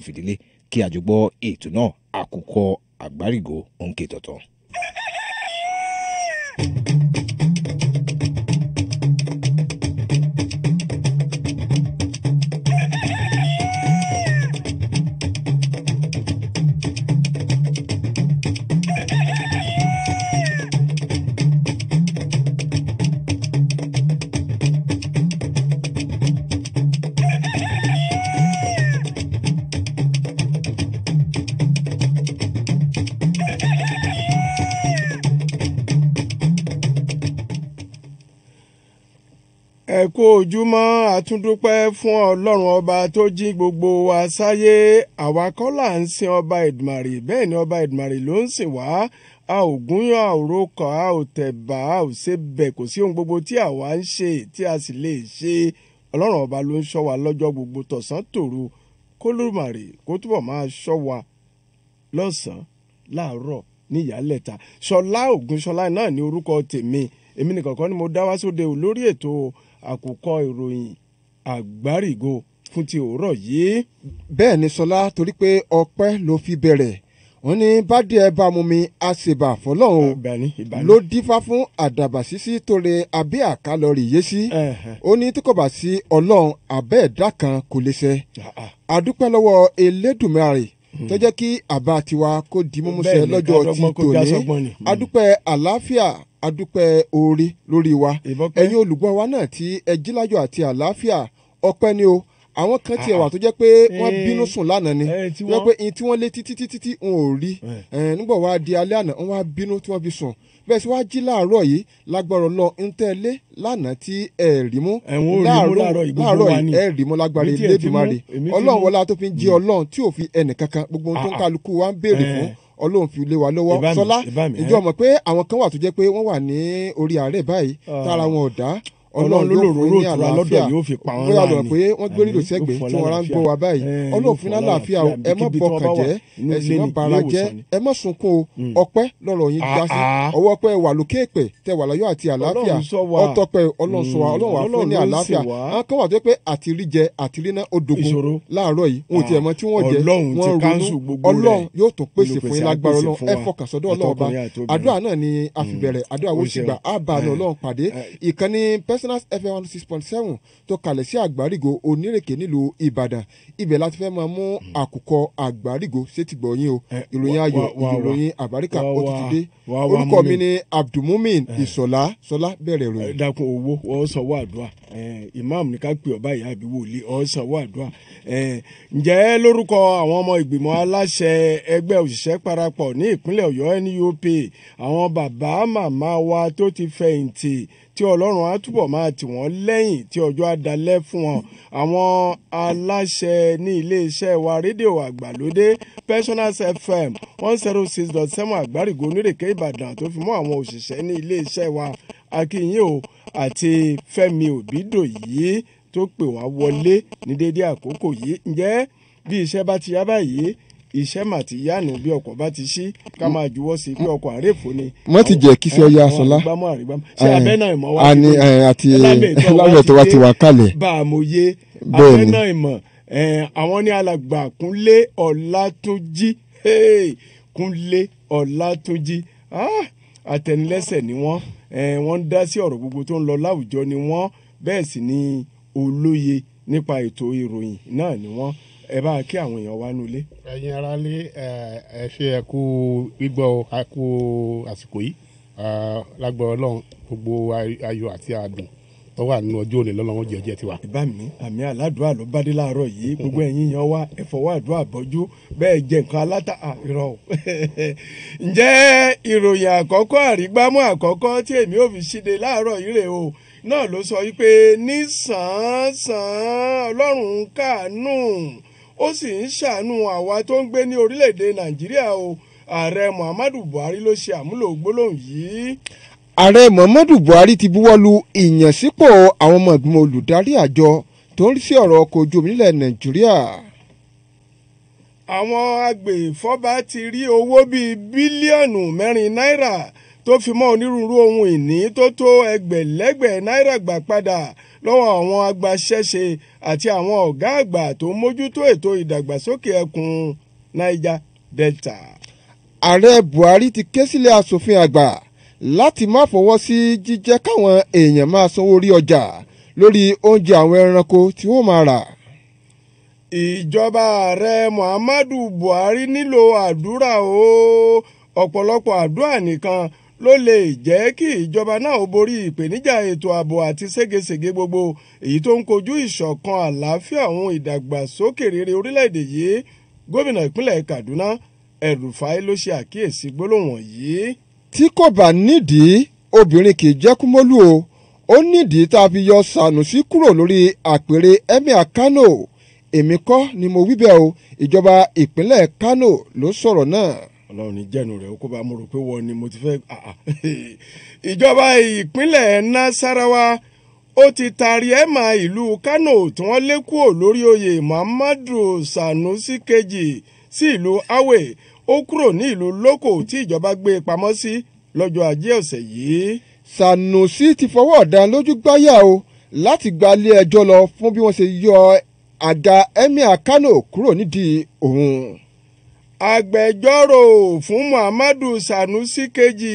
fìdílé kí àjọgbọ́ ètò náà àkùkọ àgbárígò òǹkè tọ̀tọ̀. ẹ kú ojúmọ́ àtúndúpẹ́ fún ọlọ́run ọba tó jí gbogbo wa sáyé àwa kọ́ là ń sin ọba Èdùmàrè bẹ́ẹ̀ ni ọba Èdùmàrè ló ń sìn wá a ò gúnyán a ò rókọ̀ a ò tẹ̀bà a ò ṣe bẹ̀ kò sí ohun gbogbo tí àwa ń ṣe tí a sì lè ṣe ọlọ́run ọba ló ń ṣọ́ wa lọ́jọ́ gbogbo tọ̀sán tòru k'Olódùmarè kó túbọ̀ máa ṣọ́ wa lọ́sàn-án láàárọ̀ níyàlẹ́ta Ṣọlá Ògúnṣọlá náà ní orúkọ tèmi èmi nìkan kan ni mo dá wá sóde ò lórí ètò àkùkọ ìròyìn àgbárígò fún ti òwúrọ̀ yìí. bẹ́ẹ̀ ni Ṣọlá torí pé ọpẹ́ ló fi bẹ̀rẹ̀ wọ́n ní bádìẹ bá mú mi àṣebà fọlọ́run ló dífá fún àdàbà sísí tó re abẹ́ àkálọ́rì yé sí ó ní tí kò bá sí ọlọ́run abẹ́ ẹ̀dá kan kò lè ṣe àdúpẹ́ lọ́wọ́ Elédùmarè tó jẹ́ kí àbá tiwa kó di mímúṣẹ lọ́jọ́ tí tòní àdúpẹ́ àlàáfíà adúpẹ́ oore lórí wa ẹ̀yin olùgbọ́ wa náà tí ẹ jí láyọ̀ àti àlàáfíà ọpẹ́ ni o àwọn kan tiẹ̀ wà tó jẹ́ pé wọ́n bínú sùn lánàá ni wọ́n pé in tí wọ́n lé títí wọn ò rí nígbà wá di alẹ́ àná wọ́n wá bínú tí wọ́n fi sùn bẹ́ẹ̀ sì wá jí láàárọ̀ yìí lágbára lọ ń tẹ́ lé lánàá tí ẹ rí mú láàárọ̀ yìí ẹ rí mú lágbára Elédùmarè ọlọ́run wọlá tó fi ń jí ọlọ́run tí ò fi ẹnìkankan gbogbo ohun tó ń kálukú wa ń béèrè fún ọlọ́run fi lé wa lọ́wọ́ Ṣọlá ìjọ mọ̀ pé àwọn kan wà tó jẹ́ pé wọ́n wà ní orí àárẹ̀ báyìí tára wọn ò dá ọlọ́run ló fún ní àlàáfíà bóyá lọ pé wọ́n gbé nílò sẹ́gbẹ̀ẹ́ tí wọ́n rà ń gbọ́ wa báyìí ọlọ́run fún ní àlàáfíà o ẹ má bọkàn jẹ́ ẹ sì má bara jẹ́ ẹ má sunkún o ọpẹ́ lọ́rọ̀ yín já sí ọwọ́ pé wà lókè èpè tẹ wà láyọ̀ àti àlàáfíà ọtọpẹ́ ọlọ́run sọ wa ọlọ́run wà fún ní àlàáfíà àwọn kan wà tó pé àtìrí jẹ àtìrí náà ó dogun láàárọ̀ yìí wọn ò tiẹ̀ mọ tí wọ́n jẹ wọ́n ronú ọlọ́run yóò tún pèsè fún yín lágbára ọlọ́run ẹ fọkàn sọ́dọ̀ ọlọ́run ọba àdúrà náà ni a fi bẹ̀rẹ̀ àdúrà wo sì gbà á bá ọlọ́run pàdé ìkànnì Personal FM 106.7 tó kalẹ̀ sí àgbárígò onírèké nílùú Ìbàdàn ibẹ̀ láti fẹ́ máa mú àkùkọ àgbárígò sétí gbọ̀nyìn o ìròyìn ayọ̀ ìròyìn àbáríkà ó ti dé orúkọ mi ni Abdulmumin Ìṣọ̀lá Ṣọlá bẹ̀rẹ̀ ròyìn. dákun owó wọ́n sanwó àdúrà imam ní ká pè ọ́ báyìí àbí wòlíì ọ́ sanwó àdúrà ǹjẹ́ lórúkọ àwọn ọmọ ìgbìmọ̀ aláṣẹ ẹgbẹ́ òṣìṣẹ́ parapọ̀ ní ìpínlẹ̀ Ọ̀yọ́ NUP àwọn bàbá màmá wa tó ti fẹ̀yìntì tí Ọlọ́run á túbọ̀ máa tì wọ́n lẹ́yìn tí ọjọ́ á dalẹ̀ fún wọn àwọn aláṣẹ ní iléeṣẹ́ wa rédíò àgbàlódé Personal FM 106.7 àgbárígò onírèké Ìbàdàn tó fi mọ́ àwọn òṣìṣẹ́ ní iléeṣẹ́ wa akínyìn o àti Fẹ́mi Òbídòyí tó pè wá wọlé ní dédé àkókò yìí ǹjẹ́ bí iṣẹ́ bá ti yá báyìí iṣẹ́ mà ti yánu bí ọkọ̀ bá ti ṣí ká máa juwọ́ sí pé ọkọ̀ àréfò ni. wọ́n ti jẹ́ kí sí ọya Ṣọlá ṣé abẹ́ náà ìmọ̀ wá àti lábẹ́ tó wá ti wà kalẹ̀. bá a mọ̀ yé abẹ́ náà ìmọ̀ àwọn ní alàgbà Kúnlé Ọlátúnjí Kúnlé Ọlátúnjí àtẹnilẹ́sẹ̀ ni wọ́n ń dá sí ọ̀rọ̀ gbogbo tó ń lọ láwùjọ ni wọ́n bẹ́ẹ̀ sì ni olóye nípa ètò ìròyìn náà ni wọ́n ẹ bá kí àwọn èèyàn wá nulẹ̀. ẹ̀yin aráalé ẹ ṣe ẹ kú gbígbọ́ ẹ kú àsìkò yìí lágbára Ọlọ́run gbogbo ayọ̀ àti àdùn tó wà nínú ọjọ́ òní lọ́lọ́run jẹ́jẹ́ tiwa. ìbá mi àmì aládùúrà ló bá dé láàárọ̀ yìí gbogbo ẹ̀yin yan wá ẹ fọwọ́ àdúrà bọ́jú bẹ́ẹ̀ jẹ́ nǹkan aláta irọ́ o. ǹjẹ́ ìròyìn àkọ́kọ́ àrígbámú àkọ́kọ́ tí èmi ò fi ṣíde láàárọ̀ yìí rè o náà ló sọ wípé ní sàn-án Ọlọ́run káàánú ó sì ń ṣàánú àwa tó ń gbé ní orílẹ̀-èdè Nàìjíríà o ààrẹ Muhammadu Buhari ló ṣe àmúlò gbólóhùn yìí. ààrẹ Muhammadu Buhari ti buwọ́lu ìyànsípò àwọn ọmọ ìgbìmọ̀ olùdarí àjọ tó ń rí sí ọ̀rọ̀ ọkọ̀ ojú omi nílẹ̀ Nàìjíríà. àwọn agbèfọ́ba ti rí owó bíi bílíọ̀nù 4 náírà tó fi mọ́ onírúurú ohun ìní tó tó ẹgbẹ̀lẹ́gbẹ̀ náírà gbà padà lọ́wọ́ àwọn agbaṣẹ́ṣe àti àwọn ọ̀gá àgbà tó mójútó ètò ìdàgbàsókè ẹkùn Niger Delta. Ààrẹ Buhari ti ké sílé aṣòfin àgbà láti má fọwọ́ sí jíjẹ́ káwọn èèyàn máa sanwó orí ọjà lórí oúnjẹ àwọn ẹranko tí wọ́n máa rà. Ìjọba ààrẹ Muhammadu Buhari nílò àdúrà o. Ọ̀pọ̀lọpọ̀ àdúrà nìkan ló lè jẹ́ kí ìjọba náà ó borí ìpèníjà ètò ààbò àti ségesège gbogbo èyí tó ń kojú ìṣọ̀kan àlàáfíà ohun ìdàgbàsókè rere orílẹ̀-èdè yìí. Gómìnà ìpínlẹ̀ Kaduna El-Rufai ló ṣe àkíyèsí gbólóhùn yìí. Tí kò bá nídìí obìnrin kì í jẹ́ kúmọ́lú o. Ó nídìí tá a fi yọ Sanusi kúrò lórí àpèrè Emir Kano. Èmi kọ́ ni mo wí bẹ́ẹ̀ o. Ìjọba ìpínlẹ̀ Kano ló sọ̀rọ̀ náà. Ọlọ́run ní jẹ́nu rẹ̀ kó bá mo rò pé wọ́n ni mo ti fẹ́. Ìjọba ìpínlẹ̀ Nasarawa ó ti taari ẹ̀mà ìlú Kano tí wọ́n lé kúrò lórí oyè Muhammadu Sanusi kejì sí ìlú Awe. Ó kúrò ní ìlú Loko tí ìjọba gbé pamọ́ sí lọ́jọ́ Ajé ọ̀sẹ̀ yìí. Sanusi ti fọwọ́ ọ̀daràn lójú gbáyà o láti gba ilé ẹjọ́ lọ fún bí wọ́n ṣe yọ àga Emir Kano kúrò nídìí òun. Agbẹjọ́rò fún Muhammadu Sanusi kejì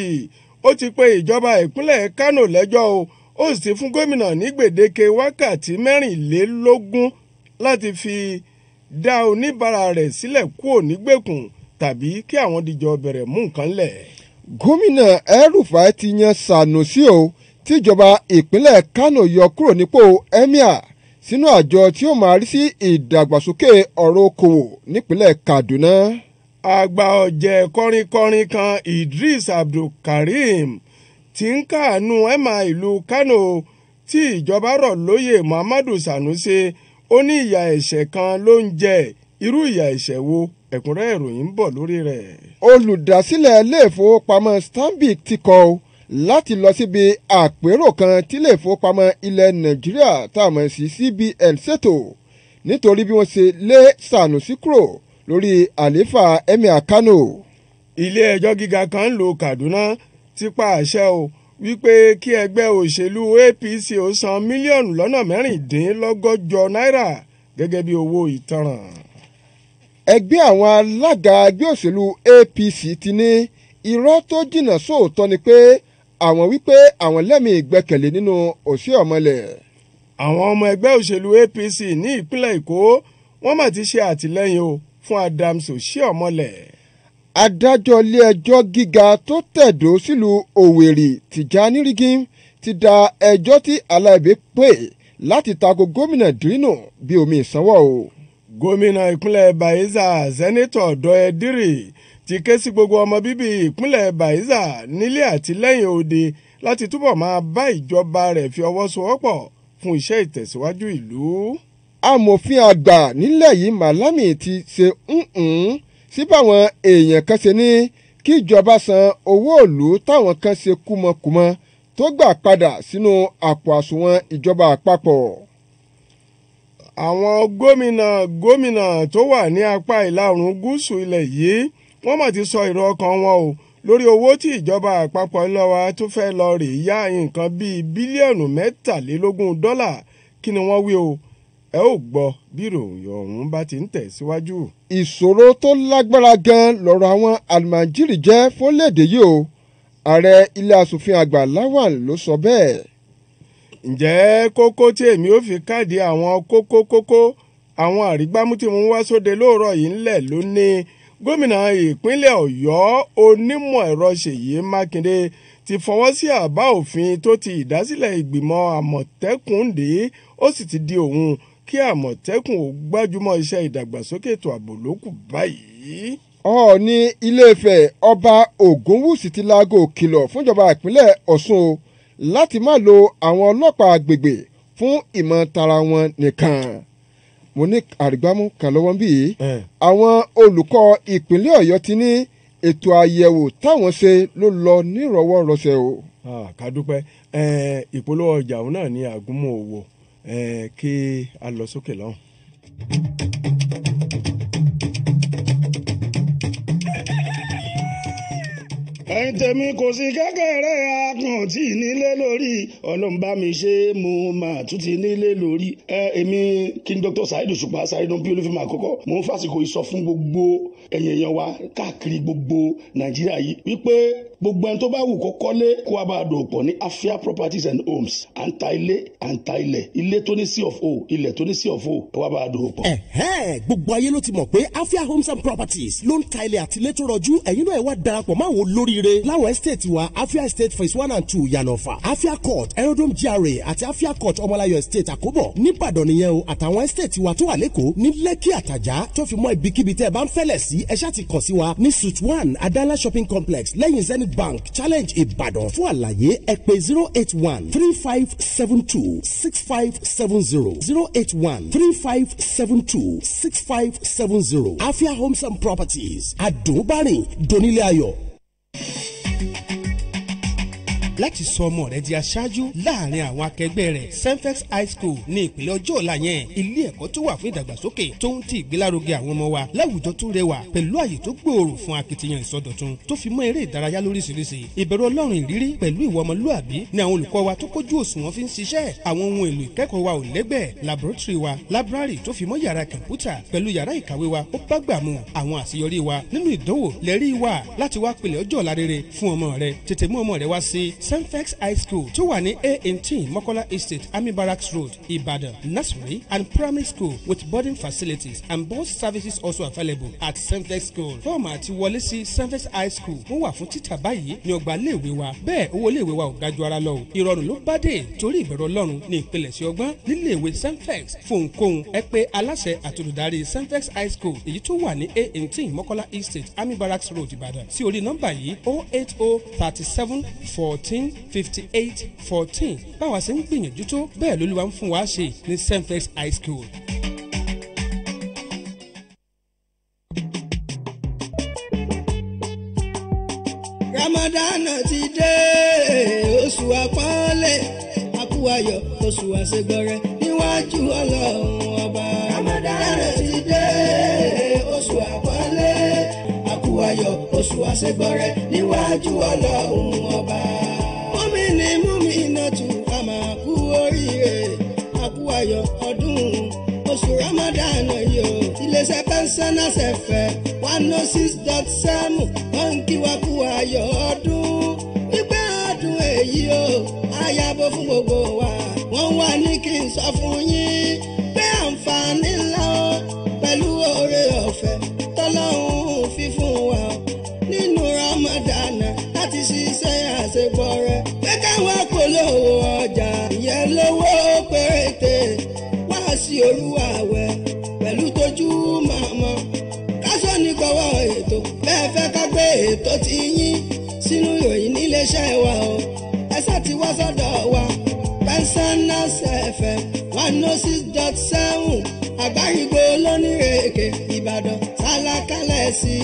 ó ti pe ìjọba ìpínlẹ̀ Kano lẹ́jọ́ o. Ó sì ti fún gómìnà ní gbèdéke wákàtí 24 láti fi dá oníbàárà rẹ̀ sílẹ̀ kúrò nígbèkùn tàbí kí àwọn dìjọ bẹ̀rẹ̀ mú nǹkan lẹ̀. Gómìnà El-Rufai ti yan Sanusi o tíjọba ìpínlẹ̀ Kano yọ kúrò nípò Emir sínú àjọ tí ó máa rí sí ìdàgbàsókè ọ̀rọ̀ okòwò nípínlẹ̀ Kaduna. Àgbà ọ̀jẹ̀ kọrinkọrin kan Idris Abdulkareem ti ń káàánú ẹ̀mà ìlú Kano tí ìjọba rọ̀ lóyè Muhammadu Sanusi. Ó ní ìyà ẹ̀ṣẹ̀ kan ló ń jẹ. Irú ìyà ẹ̀ṣẹ̀ wo? Ẹ̀kúnrẹ́rẹ́ ìròyìn ń bọ̀ lórí rẹ̀. Olùdásílẹ̀ ilé ìfowópamọ́ Stanbic ti kọ̀ ọ́ láti lọ síbi àpérò kan tí ilé ìfowópamọ́ ilẹ̀ Nàìjíríà tá a mọ̀ sí CBN ṣètò nítorí bí wọ́n ṣe lé Sanusi kúrò lórí àlééfà Emir Kano. Ilé ẹjọ́ gíga kan ń lo Kaduna ti pa àṣẹ o wípé kí ẹgbẹ́ òṣèlú APC ó san mílíọ̀nù lọ́nà 16 náírà gẹ́gẹ́ bí owó ìtanràn. Ẹgbẹ́ àwọn alága ẹgbẹ́ òṣèlú APC ti ní irọ́ tó jìnnà sóòótọ́ ni pé àwọn wípé àwọn lẹ́mìí ìgbẹ́kẹ̀lé nínú Oshiomhole. Àwọn ọmọ ẹgbẹ́ òṣèlú APC ní ìpínlẹ̀ Èkó wọ́n mà ti ṣe àtìlẹ́yìn o fún Adams Oshiomhole. Adájọ́ ilé ẹjọ́ gíga tó tẹ̀dó sílùú Òwèrì Tijani Rigim ti da ẹjọ́ tí Aláìbé pè láti tako gómìnà Dírínù bí omi ìsanwó o. Gómìnà ìpínlẹ̀ Bayelsa Sẹ́nétọ̀ Dọ́yẹ Dírì ti ké sí gbogbo ọmọ bíbí ìpínlẹ̀ Bayelsa nílé àti lẹ́yìn òde láti túbọ̀ máa bá ìjọba rẹ̀ fi ọwọ́ sowọ́pọ̀ fún iṣẹ́ ìtẹ̀síwájú ìlú. Amòfin àgbà nílẹ̀ yìí Malami ti ṣe sí báwọn èèyàn kan ṣe ní kí ìjọba san owó ìlú táwọn kan ṣe kúmọkùmọ tó gbà padà sínú àpò àsùnwọ̀n ìjọba àpapọ̀. Àwọn gómìnà tó wà ní apá ìlà oòrùn gúúsù ilẹ̀ yìí wọ́n mà ti sọ èrò ọkàn wọn o lórí owó tí ìjọba àpapọ̀ ilé wa tó fẹ́ lọ rè yá nǹkan bíi bílíọ̀nù $23. Kí ni wọ́n wí o? Ẹ ó gbọ́ bí ìròyìn ọ̀hún bá ti ń tẹ̀síwájú. Ìṣòro tó lágbára gan lọ́rọ̀ àwọn àlùmájírì jẹ́ fólédè yìí o. Ààrẹ ilé asòfin àgbà Lawan ló sọ bẹ́ẹ̀. Ǹjẹ́ kókó tí èmi ò fi káàdì àwọn kókó àwọn àrígbámú tí mo ń wá sóde lóòrọ̀ yìí ńlẹ̀ ló ní gómìnà ìpínlẹ̀ Ọ̀yọ́ onímọ̀ ẹ̀rọ Ṣèyí Mákindé ti fọwọ́ sí àbá òfin tó ti ìdásílẹ̀ ìgbìmọ̀ Àmọ̀tẹ́kùn dé ó sì ti di òun kí Àmọ̀tẹ́kùn ò gbájúmọ́ iṣẹ́ ìdàgbàsókè ètò ààbò lókù báyìí. Ọọ̀ni Ilé-Ifẹ̀ ọba Ògúnwùsì ti láago kìlọ̀ fúnjọba ìpínlẹ̀ Ọ̀ṣun láti má lo àwọn ọlọ́pàá agbègbè fún ìmọ̀ tara wọn nìkan. Mo ní àrígbámú kan lọ́wọ́ bí àwọn olùkọ́ ìpínlẹ̀ Ọ̀yọ́ ti ní ètò àyẹ̀wò táwọn ṣe ló lọ nírọ̀wọ́rọsẹ̀ o. Kádúpẹ́ ìpolówó ọjà òun náà ní àgúnmọ̀ òwò kí a lọ sókè lọ́hùn. ẹ̀yin tèmi kò sí kékeré akàn tí nílé lórí ọlọ́mbà mi ṣe mo máa tún ti nílé lórí. Èmi kí n Dr. Saheed Òṣùpá Saheed bí olúfẹ́mi àkọ́kọ́ mo ń fàsìkò ìsọ fún gbogbo ẹ̀yin èèyàn wa káàkiri gbogbo Nàìjíríà yìí wípé gbogbo ẹni tó bá wù kó kọ́lé kó wá bá a dòwò pọ̀ ní Afia Properties and Homes à ń ta ilé à ń ta ilẹ̀ ilé tó ní sí of o ilẹ̀ tó ní sí of o kó wá bá a dòwò pọ̀. Gbogbo ayé ló ti mọ̀ pé Afia Homes and Properties ló ń ta ilẹ̀ àti ilé tó rọjú ẹ̀yin náà ẹ wá darapọ̀ máa wo lóríire láwọn estate wa Afia Estate phase 1 and 2 Yanofa Afia Court Aerodrome GRA àti Afia Court Ọmọláyọ̀ Estate Àkóbọ̀ nìbàdàn nìyẹn o àtàwọn estate wa tó wà lẹ́kọ̀ọ́ ní Lẹ́kì Àtàjà tó fi mọ́ ibikíbi tẹ́ ẹ bá ń fẹ́lẹ̀ sí ẹ ṣáà ti kàn sí wa ní Suite 1 Adala Shopping Complex lẹ́yìn Zenith Bank Challenge Ìbàdàn fún àlàyé ẹ pè 081-3572-6570 081-3572-6570 Afia Homes and Properties àdùnbárìn donílé ayọ̀. Láti sọ ọmọ rẹ di aṣáájú láàrin àwọn akẹgbẹ́ rẹ̀ Senfex High School ní ìpìlẹ̀ ọjọ́ ọ̀la yẹn ilé ẹ̀kọ́ tó wà fún ìdàgbàsókè tó ń ti ìgbélárugẹ àwọn ọmọ wa láwùjọ tó rẹwà pẹ̀lú àyè tó gbòòrò fún akitiyan ìsọdọ̀tun tó fi mọ́ eré ìdárayá lóríṣiríṣi ìbẹ̀rù Ọlọ́run ìrírí pẹ̀lú ìwà ọmọlúàbí ni àwọn olùkọ́ wa tó kójú òṣùwọ̀n fi ń ṣiṣẹ́ àwọn ohun èlò ìkẹ́kọ̀ọ́ wa ò lẹ́gbẹ́ laboratory wa library tó fi mọ́ yàrá kọ̀ǹpútà pẹ̀lú yàrá ìkàwé wa ó bá gbà mu àwọn àṣeyọrí wa nínú ìdánwò lẹ́rí wa láti wá pèlè ọjọ́ ọ̀la rere fún ọmọ rẹ tètè mú ọmọ rẹ wá sí Senfex High School tó wà ní A18 Mokola Estate Army Barracks Road Ibadan nursery and primary school with boarding facilities and bus services also available at Senfex School. Fọ́ọ̀mù àti wọlé sí Senfex High School wọ́n wà fún títà báyìí ní ọgbà iléèwé wa bẹ́ẹ̀ owó iléèwé wa ò ga ju ara lọ o ìrọ̀rùn ló bá dé torí ìbẹ̀rù Ọlọ́run ní ìpilẹ̀ṣẹ̀ ọgbọ́n níléèwé Senfex fún ohunkóhun ẹ pè aláṣẹ àtolùdarí Senfex High School èyí tó wà ní A18 Mokola Estate Army Barracks Road Ibadan sí orí nọ́mbà yìí 08037 14 5814 báwa ṣe ń gbìyànjú tó bẹ́ẹ̀ lÓlúwa ń fún wa ṣe ní Senfex High School. Ramadan ti dé oṣù àpọ́nlé àkúwayọ̀ oṣù àṣegbọrẹ níwájú Ọlọ́run ọba. Ramadan ti dé oṣù àpọ́nlé àkúwayọ̀ oṣù àṣegbọrẹ níwájú Ọlọ́run ọba. Múmínà tún ká máa kú oríire àkúwayọ̀ ọdún oṣù Ramadan yìí o. Iléeṣẹ́ Pensioners FM 106.7 wọ́n ń kí wa kú ayọ̀ ọdún pípẹ́ ọdún èyí o. Àyàbò fún gbogbo wa wọ́n wá ní kí n sọ fún yín pé àǹfààní ńlá o pẹ̀lú oore ọ̀fẹ́ tọ́lọ́hún fífún wa nínú Ramadan láti ṣiṣẹ́ àṣegbọrẹ pé káwọn polówó ọjà ìyẹn lówó péréte wá sí olúwàwẹ̀ pẹ̀lú tójú màmá káṣọ ní gbọ́wọ́ ètò bẹ́ẹ̀ fẹ́ ká gbé ètò tí yín sínú ìròyìn níléeṣẹ́ wa o ẹsẹ̀ tí wá sọ́dọ̀ wa Pensioners FM 106.7 Àgbárígbó lónírèké Ìbàdàn sálákálẹ̀ sí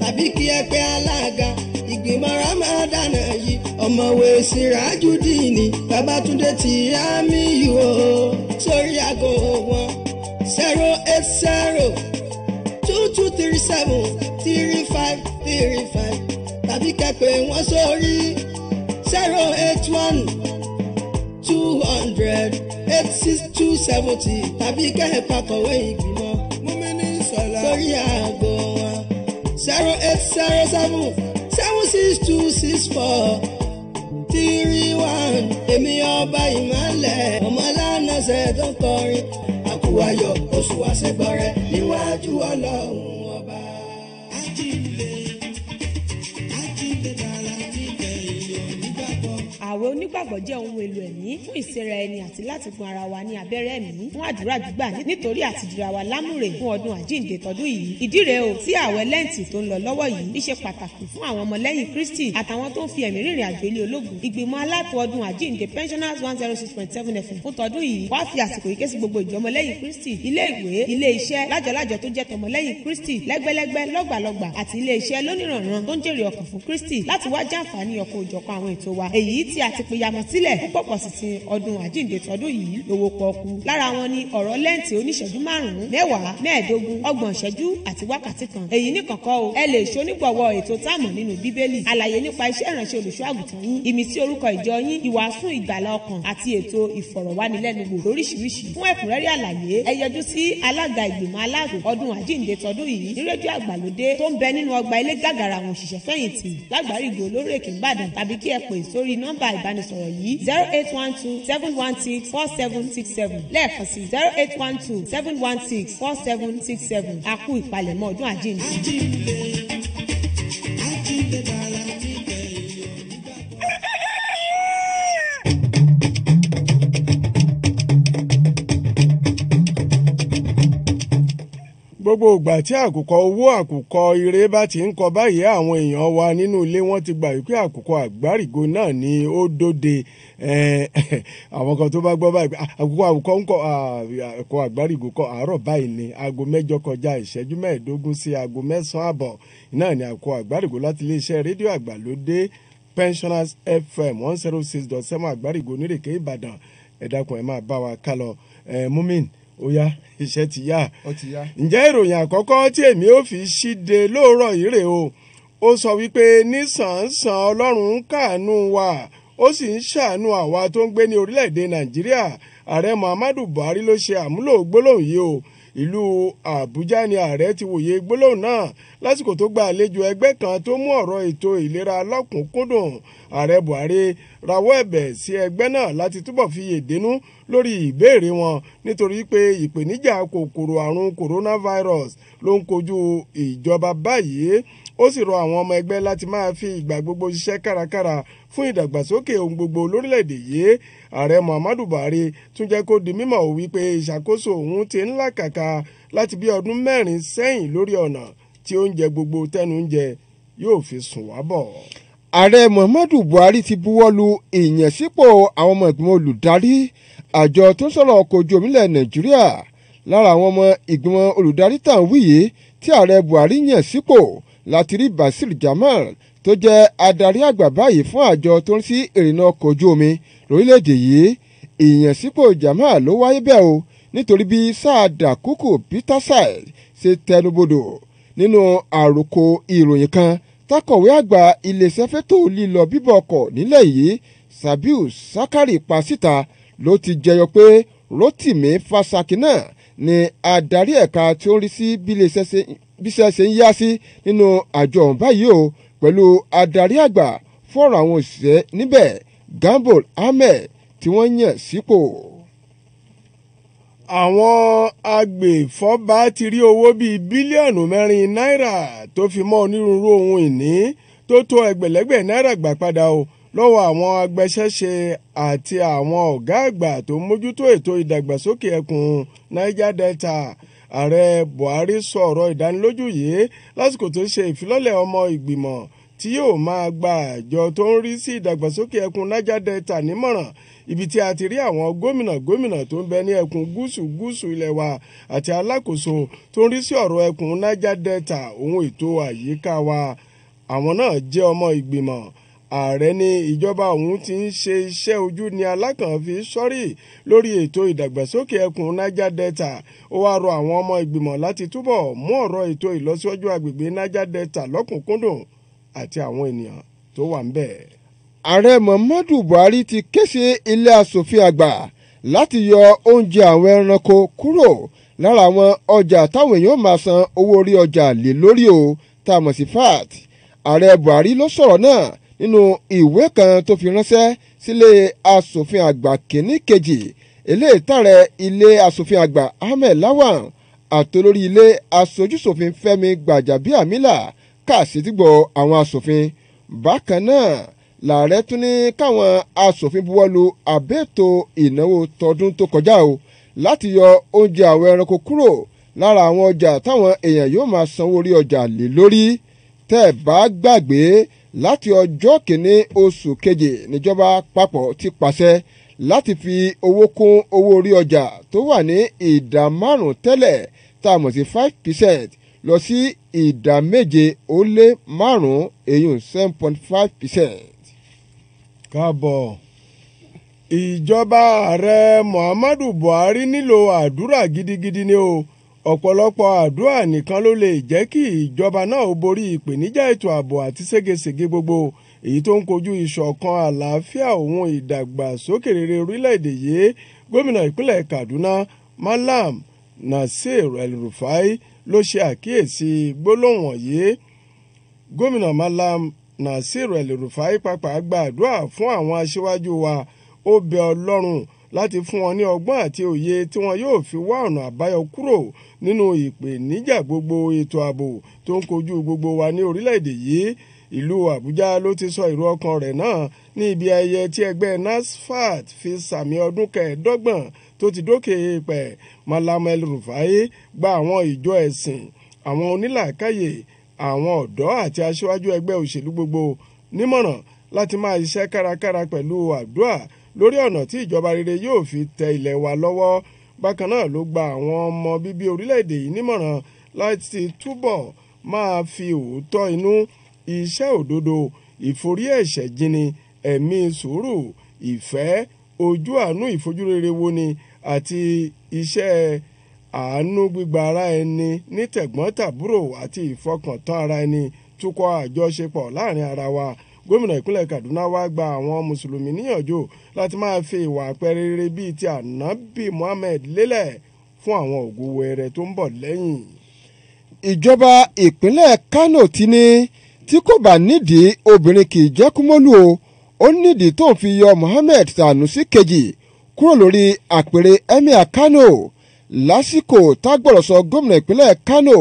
tàbí kí ẹ pé alága ìgbìmọ̀ Ramadan yìí ọ̀mọ̀wé Sirajudeen Babátúndé Tìámíyù o sórí aago wọn 08022373535 tàbí kẹ́pẹ́ wọn sórí 081-200-86270 tàbí kẹ́pẹ́ akọ̀wé ìgbìmọ̀ Múmínì Sọlá sórí aago wọn 08076266431 èmi ọba ìmọ̀lẹ̀ ọmọlànà ṣe tó kọrin àkúwayọ̀ oṣù àṣegbọrẹ níwájú Ọlọ́run ọba. ajílẹ̀ dára nílẹ̀ èèyàn nígbàgbọ́. ààwẹ̀ onígbàgbọ́ jẹ́ ohun èlò ẹ̀mí fún ìsẹ́ra ẹni àti láti gun ara wa ní abẹ́rẹ́ ẹ̀mí fún àdúrà gbígbà nítorí àti dira wa lámùrè fún ọdún àjíǹde tọdún yìí. ìdí rèé o tí ààwẹ̀ lẹ́ǹtì tó ń lọ lọ́wọ́ yìí ṣe pàtàkì fún àwọn ọmọlẹ́yìn Kristi àtàwọn tó ń fi ẹ̀mí rìnrìn àjò ilé ológun. ìgbìmọ̀ aláàtò ọdún àjíǹde Pensioners 106.7 FM fún tọdún yìí wá fi àsìkò yìí ké sí gbogbo ìjọ ọmọlẹ́yìn Kristi ilé ìwé ilé iṣẹ́ lájọlájọ tó jẹ́ tọmọlẹ́yìn Kristi lẹ́gbẹ́lẹ́gbẹ́ lọ́gbàlọ́gbà àti ilé iṣẹ́ lóníranran tó ń jèrè ọkàn fún Kristi láti wá jàǹfààní ọkọ̀ òjọ̀kan àwọn ètò wa èyí tí a ti pínyamọ wọn sílẹ̀ fún pọ̀pọ̀sì ti ọdún àjíǹde tọdún yìí lówó pọ́ọ́kú. lára wọn ni ọ̀rọ̀ lẹ́ǹtì oníṣẹ́jú 5, 10, 15, 30 ìṣẹ́jú àti wákàtí kan. èyí nìkan kọ́ o ẹ lè ṣonígbọ̀wọ́ ètò táàmù nínú bíbélì, àlàyé nípa iṣẹ́ ìránṣẹ́ olùṣọ́ àgùntàn yín, ìmísí orúkọ ìjọ yín, ìwàásù ìgbàlà ọkàn àti ètò ìfọ̀rọ̀wánilẹ́nuwò lóríṣiríṣi. fún ẹ̀kúnrẹ́rẹ́ àlàyé ẹ yọjú sí alága ìgbìmọ̀ aláàbò ọdún àjíǹde tọdún yìí ní rédíò àgbàlódé tó ń bẹ nínú ọgbà ilé gàgàrà àwọn òṣìṣẹ́ fẹ̀yìntì lágbàrígò olórí èkó ìbàdàn, tàbí kí ẹ pè sórí nọ́mbà ìbánisọ̀rọ̀ yìí 08127164767 lẹ́ẹ̀kan sí 08127164767. a kú ìpalẹ̀mọ́ ọdún àjíǹde. gbogbo ìgbà tí àkùkọ owó àkùkọ ire bá ti ń kọ báyìí àwọn èèyàn wa nínú ilé wọn ti gbà wípé àkùkọ àgbárígò náà ni ó dóde. àwọn kan tó bá gbọ́ báyìí àkùkọ ń kọ àkùkọ àgbárígò kọ àárọ̀ báyìí ni aago 8 kọjá ìṣẹ́jú 15 sí aago 9 àbọ̀ náà ni àkùkọ àgbárígò láti iléeṣẹ́ rédíò àgbàlódé Pensioners FM 106.7 àgbárígò nírèké Ìbàdàn. ẹ dákun ẹ máa bá wa ká lọ. Mumin ó yá iṣẹ́ ti yá. ǹjẹ́ ìròyìn àkọ́kọ́ tí èmi ò fi ṣíde lóòrọ̀ yìí rèé o. ó sọ wípé nísànsàn Ọlọ́run ń káàánú wa ó sì ń ṣàánú àwa tó ń gbé ní orílẹ̀-èdè Nàìjíríà. ààrẹ Muhammadu Buhari ló ṣe àmúlò gbólóhùn yìí o. ìlú Àbújá ni ààrẹ ti wòye gbólóhùn náà lásìkò tó gba àlejò ẹgbẹ́ kan tó mú ọ̀rọ̀ ètò ìlera lọ́kùnkúndùn. ààrẹ Buhari rawọ́ ẹ̀bẹ̀ sí ẹgbẹ́ náà láti túbọ̀ fi yèdénú lórí ìbéèrè wọn nítorí pé ìpèníjà kòkòrò àrùn coronavirus ló ń kojú ìjọba báyìí. ó sì rọ àwọn ọmọ ẹgbẹ́ láti máa fi ìgbà gbogbo ṣiṣẹ́ kárakára fún ìdàgbàsókè ohun gbogbo lórílẹ̀‐èdè yìí. ààrẹ Muhammadu Buhari tún jẹ́ kó di mímọ̀ wípé ìṣàkóso òun ti ń làkàkà láti bí ọdún 4 sẹ́yìn lórí ọ̀nà tí oúnjẹ gbogbo tẹ́nu ń jẹ yóò fi sùn wá bọ̀. ààrẹ Muhammadu Buhari ti buwọ́lu ìyànsípò àwọn ọmọ ìgbìmọ̀ olùdarí àjọ tó ń sọ̀rọ̀ ọkọ̀ ojú omi ilẹ̀ Nàìjíríà. lára àwọn ọmọ ìgbìmọ̀ olùdarí tàn wíyé tí ààrẹ Buhari yàn sípò láti rí Basir Jamal tó jẹ́ adarí àgbà báyìí fún àjọ tó ń sí ìrìnnà ọkọ̀ ojú omi lórílẹ̀‐èdè yìí. ìyànsípò Jamal ló wáyé bẹ́ẹ̀ o nítorí bí Sáàdà Kúkú Peterside ṣe tẹnubodò nínú àròkọ ìròyìn kan tákọ̀wé àgbà iléeṣẹ́ fẹ́tò lílọ bíbọ̀ ọkọ̀ nílẹ̀ yìí Sabiu Sakari pa síta ló ti jẹyọ pé Rotimi Fasaki náà ni adarí ẹ̀ka tí ó ń rí sí bí iṣẹ́ ṣe ń yá sí nínú àjọ ọ̀hún báyìí o pẹ̀lú adarí àgbà fọ́ọ̀rọ̀ àwọn òṣìṣẹ́ níbẹ̀ Gamble Ahmed tí wọ́n yàn sípò. àwọn agbèfọ́ba ti rí owó bíi bílíọ̀nù 4 náírà tó fi mọ́ onírúurú ohun ìní tó tó ẹgbẹ̀lẹ́gbẹ̀ náírà gbà padà o lọ́wọ́ àwọn agbaṣẹ́ṣe àti àwọn ọ̀gá àgbà tó mójútó ètò ìdàgbàsókè ẹkùn Niger Delta. ààrẹ Buhari sọ̀rọ̀ ìdánilójú yìí lásìkò tó ṣe ìfilọ́lẹ̀ ọmọ ìgbìmọ̀ tí yóò máa gba àjọ tó ń rí sí ìdàgbàsókè ẹkùn Niger Delta nímọ̀ràn, ibi tí a ti rí àwọn gómìnà tó ń bẹ ní ẹkùn gúúsù ilẹ̀ wa àti alákòóso tó ń rí sí ọ̀rọ̀ ẹkùn Niger Delta ohun ètò àyíká wa. àwọn náà jẹ́ ọmọ ìgbìmọ̀. ààrẹ ní ìjọba òun ti ń ṣe iṣẹ́ ojú ní alákànfí sọ́rí lórí ètò ìdàgbàsókè ẹkùn Niger Delta. ó wáá rọ àwọn ọmọ ìgbìmọ̀ láti túbọ̀ mú ọ̀rọ̀ ètò ìlọsíwájú agbègbè Niger Delta lọ́kùnkúndùn àti àwọn ènìyàn tó wà ń bẹ̀. ààrẹ Muhammadu Buhari ti ké sí ilé asòfin àgbà láti yọ oúnjẹ àwọn ẹranko kúrò lára àwọn ọjà táwọn èèyàn máa san owó orí ọjà lé lórí o tá a mọ̀ sí VAT. ààrẹ Buhari ló sọ̀rọ̀ náà nínú ìwé kan tó fi ránṣẹ́ sílé asòfin àgbà kìíní kejì eléyìí tààrẹ ilé asòfin àgbà Ahmed Lawan àtolórí ilé aṣojúṣòfin Fẹ́mi Gbàjàbíàmílà kà sétígbọ̀ àwọn asòfin. bákan náà làárẹ̀ tún ní káwọn asòfin buwọ́lu àbẹ́ẹ̀tò ìnáwó tọdún tó kọjá o láti yọ oúnjẹ àwọn ẹranko kúrò lára àwọn ọjà táwọn èèyàn yóò máa sanwó orí ọjà lé lórí. tẹ́ ẹ bá gbàgbé láti ọjọ́ kìíní oṣù keje níjọba àpapọ̀ ti pàṣẹ láti fi owó kún owó orí ọjà tó wà ní ìdá 5 tẹ́lẹ̀ tá a mọ̀ sí 5% lọ sí ìdá 7.5 èyí 7.5%. káàbọ̀ ìjọba ààrẹ Muhammadu Buhari nílò àdúrà gidigidi ni o ọ̀pọ̀lọpọ̀ àdúrà nìkan ló lè jẹ́ kí ìjọba náà ó borí ìpèníjà ètò ààbò àti ségesège gbogbo èyí tó ń kojú ìṣọ̀kan àlàáfíà òun ìdàgbàsókè rere orílẹ̀-èdè yìí gómìnà ìpínlẹ̀ Kaduna Malam Nasir El-Rufai ló ṣe àkíyèsí gbólóhùn wọ̀nyí gómìnà Malam Nasir El-Rufai pàápàá gba àdúrà fún àwọn aṣíwájú wa ó bẹ Ọlọ́run láti fún wọn ní ọgbọ́n àti òye tí wọn yóò fi wá ọ̀nà àbáyọ kúrò nínú ìpèníjà gbogbo ètò ààbò tó ń kojú gbogbo wa ní orílẹ̀-èdè yìí ìlú Àbújá ló ti sọ èrò ọkàn rẹ̀ náà ní ibi ayẹyẹ tí ẹgbẹ́ NASFAT fi sàmì ọdún kẹẹ̀ẹ́dọ́gbọ̀n tó ti dókè èèpẹ̀ Malam El-Rufai gba àwọn ìjọ ẹ̀sìn àwọn onílàákàyè àwọn ọ̀dọ́ àti aṣíwájú ẹgbẹ́ òṣèlú gbogbo nímọ̀ràn láti máa ṣiṣẹ́ kárakára pẹ̀lú àdúrà lórí ọ̀nà tí ìjọba rere yóò fi tẹ ilẹ̀ wa lọ́wọ́ bákan náà ló gba àwọn ọmọ bíbí orílẹ̀-èdè yìí nímọ̀ràn láti túbọ̀ máa fi òótọ́ inú iṣẹ́ òdodo ìforí ẹ̀ṣẹ̀ jini ẹ̀mí sùúrù ìfẹ́ ojú àánú ìfojúrere woni àti iṣẹ́ àánú gbígba ara ẹni ní tẹ̀gbọ́n-tàbúrò àti ìfọkàntán ara ẹni túkọ̀ àjọṣepọ̀ láàrin ara wa gómìnà ìpínlẹ̀ Kaduna wá gba àwọn mùsùlùmí níyànjú láti máa fi ìwà àpẹẹrẹ rere bíi ti ànábì Muhammed lélẹ̀ fún àwọn ògùnwẹrẹ tó ń bọ̀ lẹ́yìn. ìjọba ìpínlẹ̀ Kano ti ní tí kò bá nídìí obìnrin kì í jẹ́ kúmọ́lù o ó nídìí tó ń fi yọ Mohammed Sanusi kejì kúrò lórí àpèrè Emir Kano lásìkò tágbọ̀rọ̀sọ gómìnà ìpínlẹ̀ Kano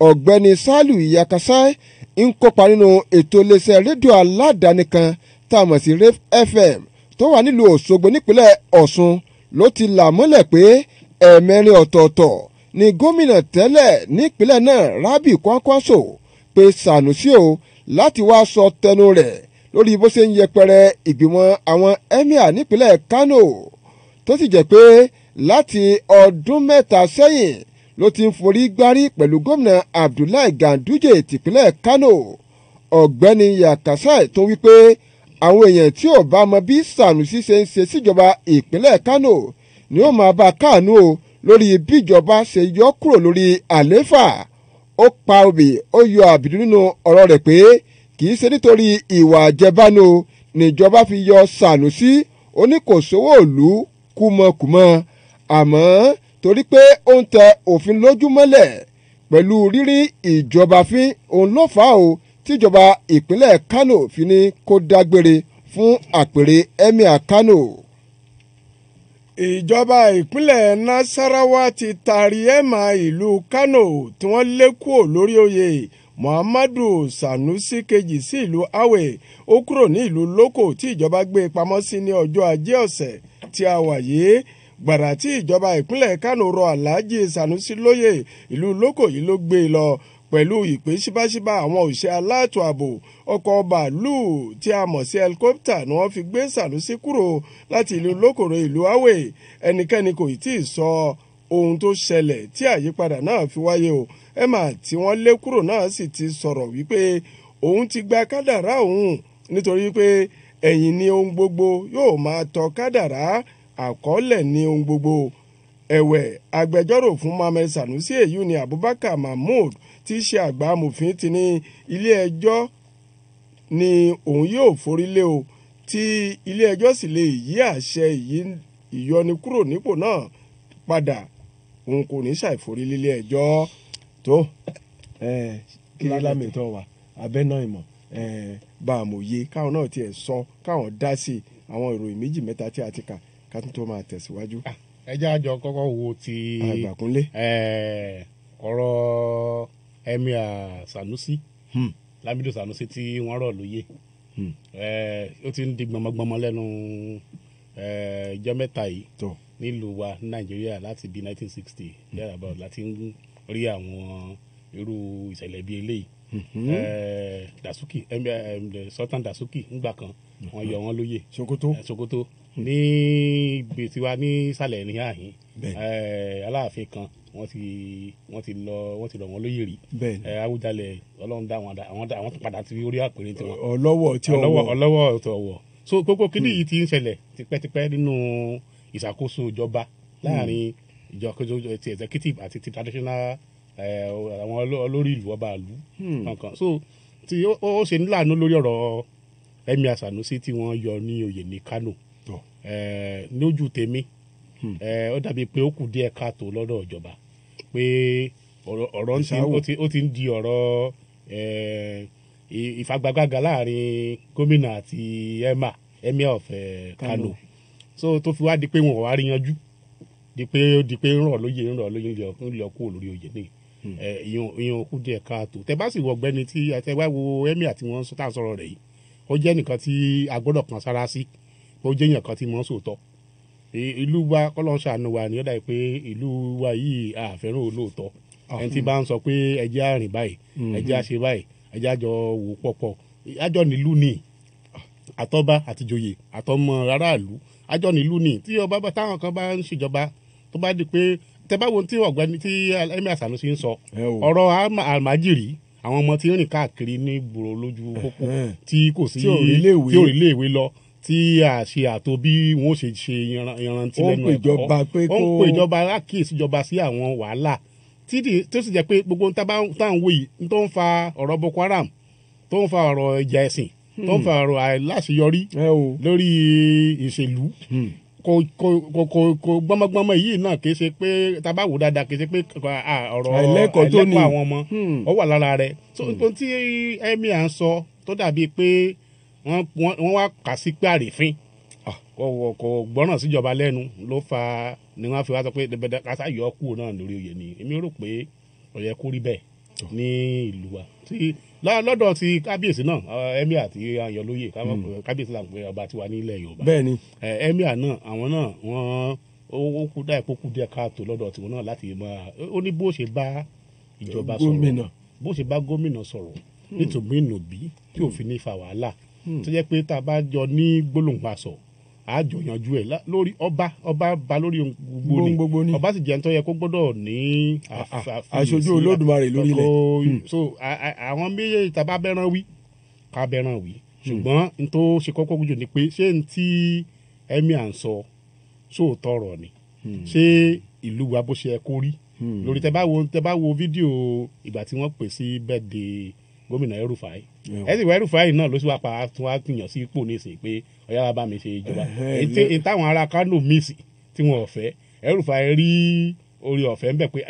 ọ̀gbẹ́ni Saliu Yakasai ń kópa nínú ètò iléeṣẹ́ rédíò aládàáni kan tá a mọ̀ sí Rave FM tó wà nílùú Òṣogbo nípínlẹ̀ Ọ̀ṣun ló ti là mọ́lẹ̀ pé ẹ̀ẹ̀mẹrin ọ̀tọ̀ọ̀tọ̀ ni gómìnà tẹ́lẹ̀ nípínlẹ̀ náà Rabi Kwankwaso pé Sanusi o láti wá sọ tẹnu rẹ̀ lórí bó ṣe ń yẹpẹrẹ ìgbìmọ̀ àwọn emir nípínlẹ̀ Kano tó sì jẹ́ pé láti ọdún mẹ́ta sẹ́yìn ló ti ń forí gbárí pẹ̀lú gómìnà Abdullahi Ganduje tìpínlẹ̀ Kano ọ̀gbẹ́ni Yakasai tó wí pé àwọn èèyàn tí ò bá mọ bí Sanusi ṣe ń ṣe síjọba ìpínlẹ̀ Kano ni ó máa bá káàánú o lórí bíjọba ṣe yọ kúrò lórí àlééfà ó pa obì ó yọ àbìdú nínú ọ̀rọ̀ rẹ̀ pé kì í ṣe nítorí ìwà àjẹbánu níjọba fi yọ Sanusi ó ní kò sówó ìlú kúmọkùmọ àmọ́ torí pé ó ń tẹ òfin lójú mọ́lẹ̀ pẹ̀lú rírí ìjọba fín òun ló fà á o tíjọba ìpínlẹ̀ Kano fi ní kó dágbére fún àpèrè Emir Kano. ìjọba ìpínlẹ̀ Nasarawa ti taari ẹ̀mà ìlú Kano tí wọ́n lé kúrò lórí oyè Muhammadu Sanusi kejì sí ìlú Awe ó kúrò ní ìlú Loko tí ìjọba gbé pamọ́ sí ní ọjọ́ ajé ọ̀sẹ̀ tí a wà yìí gbàrà tí ìjọba ìpínlẹ̀ Kano rọ Alhaji Sanusi lóyè ìlú Loko yìí ló gbé e lọ pẹ̀lú ìpè ṣíbáṣíbá àwọn òṣìṣẹ́ aláàtò ààbò ọkọ̀ bàálù tí a mọ̀ sí helicopter ni wọ́n fi gbé Sanusi kúrò láti ìlú Lókòrò ìlú Awe ẹnikẹ́ni kò tí ì sọ ohun tó ṣẹlẹ̀ tí àyípadà náà fi wáyé o ẹ̀mà tí wọ́n lé kúrò náà sì ti sọ̀rọ̀ wípé òun ti gba kádàrá òun nítorí pé ẹ̀yìn ni ohun gbogbo yóò máa tọ kádàrá àkọọ́lẹ̀ ní ohun gbogbo ẹ̀wẹ̀ agbẹjọ́rò fún Mohammed Sanusi èyí ni Abubakar Mahmood tí í ṣe àgbà amòfin ti ní ilé ẹjọ́ ni òun yóò forí lé o tí ilé ẹjọ́ sì lè yí àṣẹ ìyọnikúrò nípò náà padà òun kò ní ṣàìforí lílé ẹjọ́ tó kí lámìtọ́ wa abẹ́nà ìmọ̀ bá a mọ̀ yé káwọn náà tiẹ̀ sọ káwọn dá sí àwọn ìròyìn méjì mẹ́ta tí a ti kà ká tún tó máa tẹ̀síwájú. ẹ jẹ́ àjọ kọ́kọ́ wo ti Àgbàkúnlé ọ̀rọ̀ Emir Sanusi Lamido Sanusi tí wọ́n rọ̀ lóyè ó ti ń di gbọmọgbọmọ lẹ́nu ìjọ́ mẹ́ta yìí nílùú wa ní Nàìjíríà láti bí 1960 thereabout láti ń rí àwọn irú ìṣẹ̀lẹ̀ bíi eléyìí Dasuki Sultan Dasuki ńgbà kan wọ́n yọ wọ́n lóyè Sokoto ní ibi tiwa ní ìsàlẹ̀ ní àhín Aláàfin kan wọ́n ti lọ wọ́n lóyè rí Awùjalẹ̀ Ọlọ́run dá àwọn tó padà ti orí àpèrè tiwọn ọlọ́wọ́ tí ọwọ́ so gbogbo kíní yìí ti ń ṣẹlẹ̀ tipẹ́tipẹ́ nínú ìṣàkóso ìjọba láàrin ìjọba ti executive àti ti traditional àwọn olórí ìlú ọba ìlú kankan so tí ó ṣe níláàánú lórí ọ̀rọ̀ Emir Sanusi tí wọ́n yọ ní oyè ní Kano lójú tèmi ó dàbí pé ó kù díẹ̀ káàtó lọ́dọ̀ ìjọba pé ọ̀rọ̀ ó ti ń di ọ̀rọ̀ ìfagbágága láàrin gómìnà àti Emir of Kano so tó fi wá di pé wọn ò wá rí yanjú di pé ń rọ̀ lóye ń lọ kúrò lórí oyè ní ìyẹn kù díẹ̀ káàtó tẹ bá sì wọ ọ̀gbẹ́ni tí àtẹwá wo Emir tí wọ́n tá à ń sọ̀rọ̀ rẹ̀ yìí ó jẹ́ nìkan tí a gbọ́dọ̀ kan sára sí ó jẹ́ èèyàn kan tí mọ́ sòótọ́ ìlú wa kọ́lọ́n ṣàánú wa ni ó dàbí pé ìlú wa yìí àfẹ́ràn olóòótọ́ ẹni tí bá ń sọ pé ẹjẹ́ àrìn báyìí ẹjẹ́ àṣe báyìí ẹjẹ́ àjọ wò pọ̀pọ̀ àjọ nílùú ni àtọ́ba àtìjòyè àtọmọ aráàlú àjọ nílùú ni tí ọba táwọn kan bá ń ṣèjọba tó bá di pé tẹ bá wo tí ọ̀gbẹ́ni tí Emir Sanusi ń sọ ọ̀rọ̀ àmàjìrì àwọn ọmọ tí ń rìn káàkiri ní gbòòrò lójú pópó tí kò sí tí ò rí iléèwé lọ tí a ṣe àtò bí wọn ó ṣe yanrantí lẹ́nu ẹ̀kọ́ ó ń pè ìjọba alákìísí ìjọba sí àwọn wàhálà tó sì jẹ́ pé gbogbo táwọn wò yìí tó ń fa ọ̀rọ̀ Boko Haram tó ń fa ọ̀rọ̀ ìjà ẹ̀sìn tó ń fa ọ̀rọ̀ àìláṣeyọrí lórí ìṣèlú kò gbọmọgbọmọ yìí náà kì í ṣe pé tábà wò dáadáa kì í ṣe pé ọ̀rọ̀ àìlẹ́kọ̀ọ́ àwọn ọmọ ó wà lára rẹ̀ tó tí Emir ń sọ tó dàbí pé wọ́n wá kà sí pé àrífín kò gbọ́ràn síjọba lẹ́nu ló fa ni wọ́n fi wá sọ pé dẹ̀bẹ̀dẹ̀ kásá yọ kúrò náà lórí oyè ni èmi rò pé ó yẹ kó rí bẹ́ẹ̀ ní ìlú wa lọ́dọ̀ ti kábíyèsí náà Emir àti ayọ̀lóye kábíyèsí là ń pè ọba tiwa nílẹ̀ Yorùbá bẹ́ẹ̀ni Emir náà àwọn náà wọ́n ó kú dá ìpókù díẹ̀ káàtó lọ́dọ̀ tiwọn náà láti máa ó ní bó ṣe bá ìjọba sọ̀rọ̀ bó ṣe bá gómìnà sọ̀rọ̀ nítorí ìnùbí tí òfin ní fa wàhálà tó jẹ́ pé tá a bá jọ ní gbólóhùn aṣọ àjọ yanjú ẹ̀ lórí ọba ba lórí gbogbo ni ọba sì jẹ́ nítorí kó gbọ́dọ̀ ní aṣojú Olódùmarè lórí ilẹ̀ so àwọn méjèèjì tá a bá bẹ́ràn wí ká bẹ́ràn wí ṣùgbọ́n n tó ṣe kọ́kọ́ jù ni pé ṣé n tí Emir ń sọ sóòótọ́ ọ̀rọ̀ ni ṣé ìlú wa bó ṣe ẹ kó rí lórí tẹ bá wo fídíò ìgbà tí wọ́n pè sí bẹ́ẹ̀dẹ̀ gómìnà El-Rufai ẹsìn wẹ́ẹ́ El-Rufai náà ló sì wá pa tí wọ́n á yàn sí ipò nísìnyí pé ọ̀yá bá mi ṣe ìjọba èyí táwọn ará Kánò míìsì tí wọn ò fẹ́ El-Rufai rí orí ọ̀fẹ́ ń bẹ̀ pé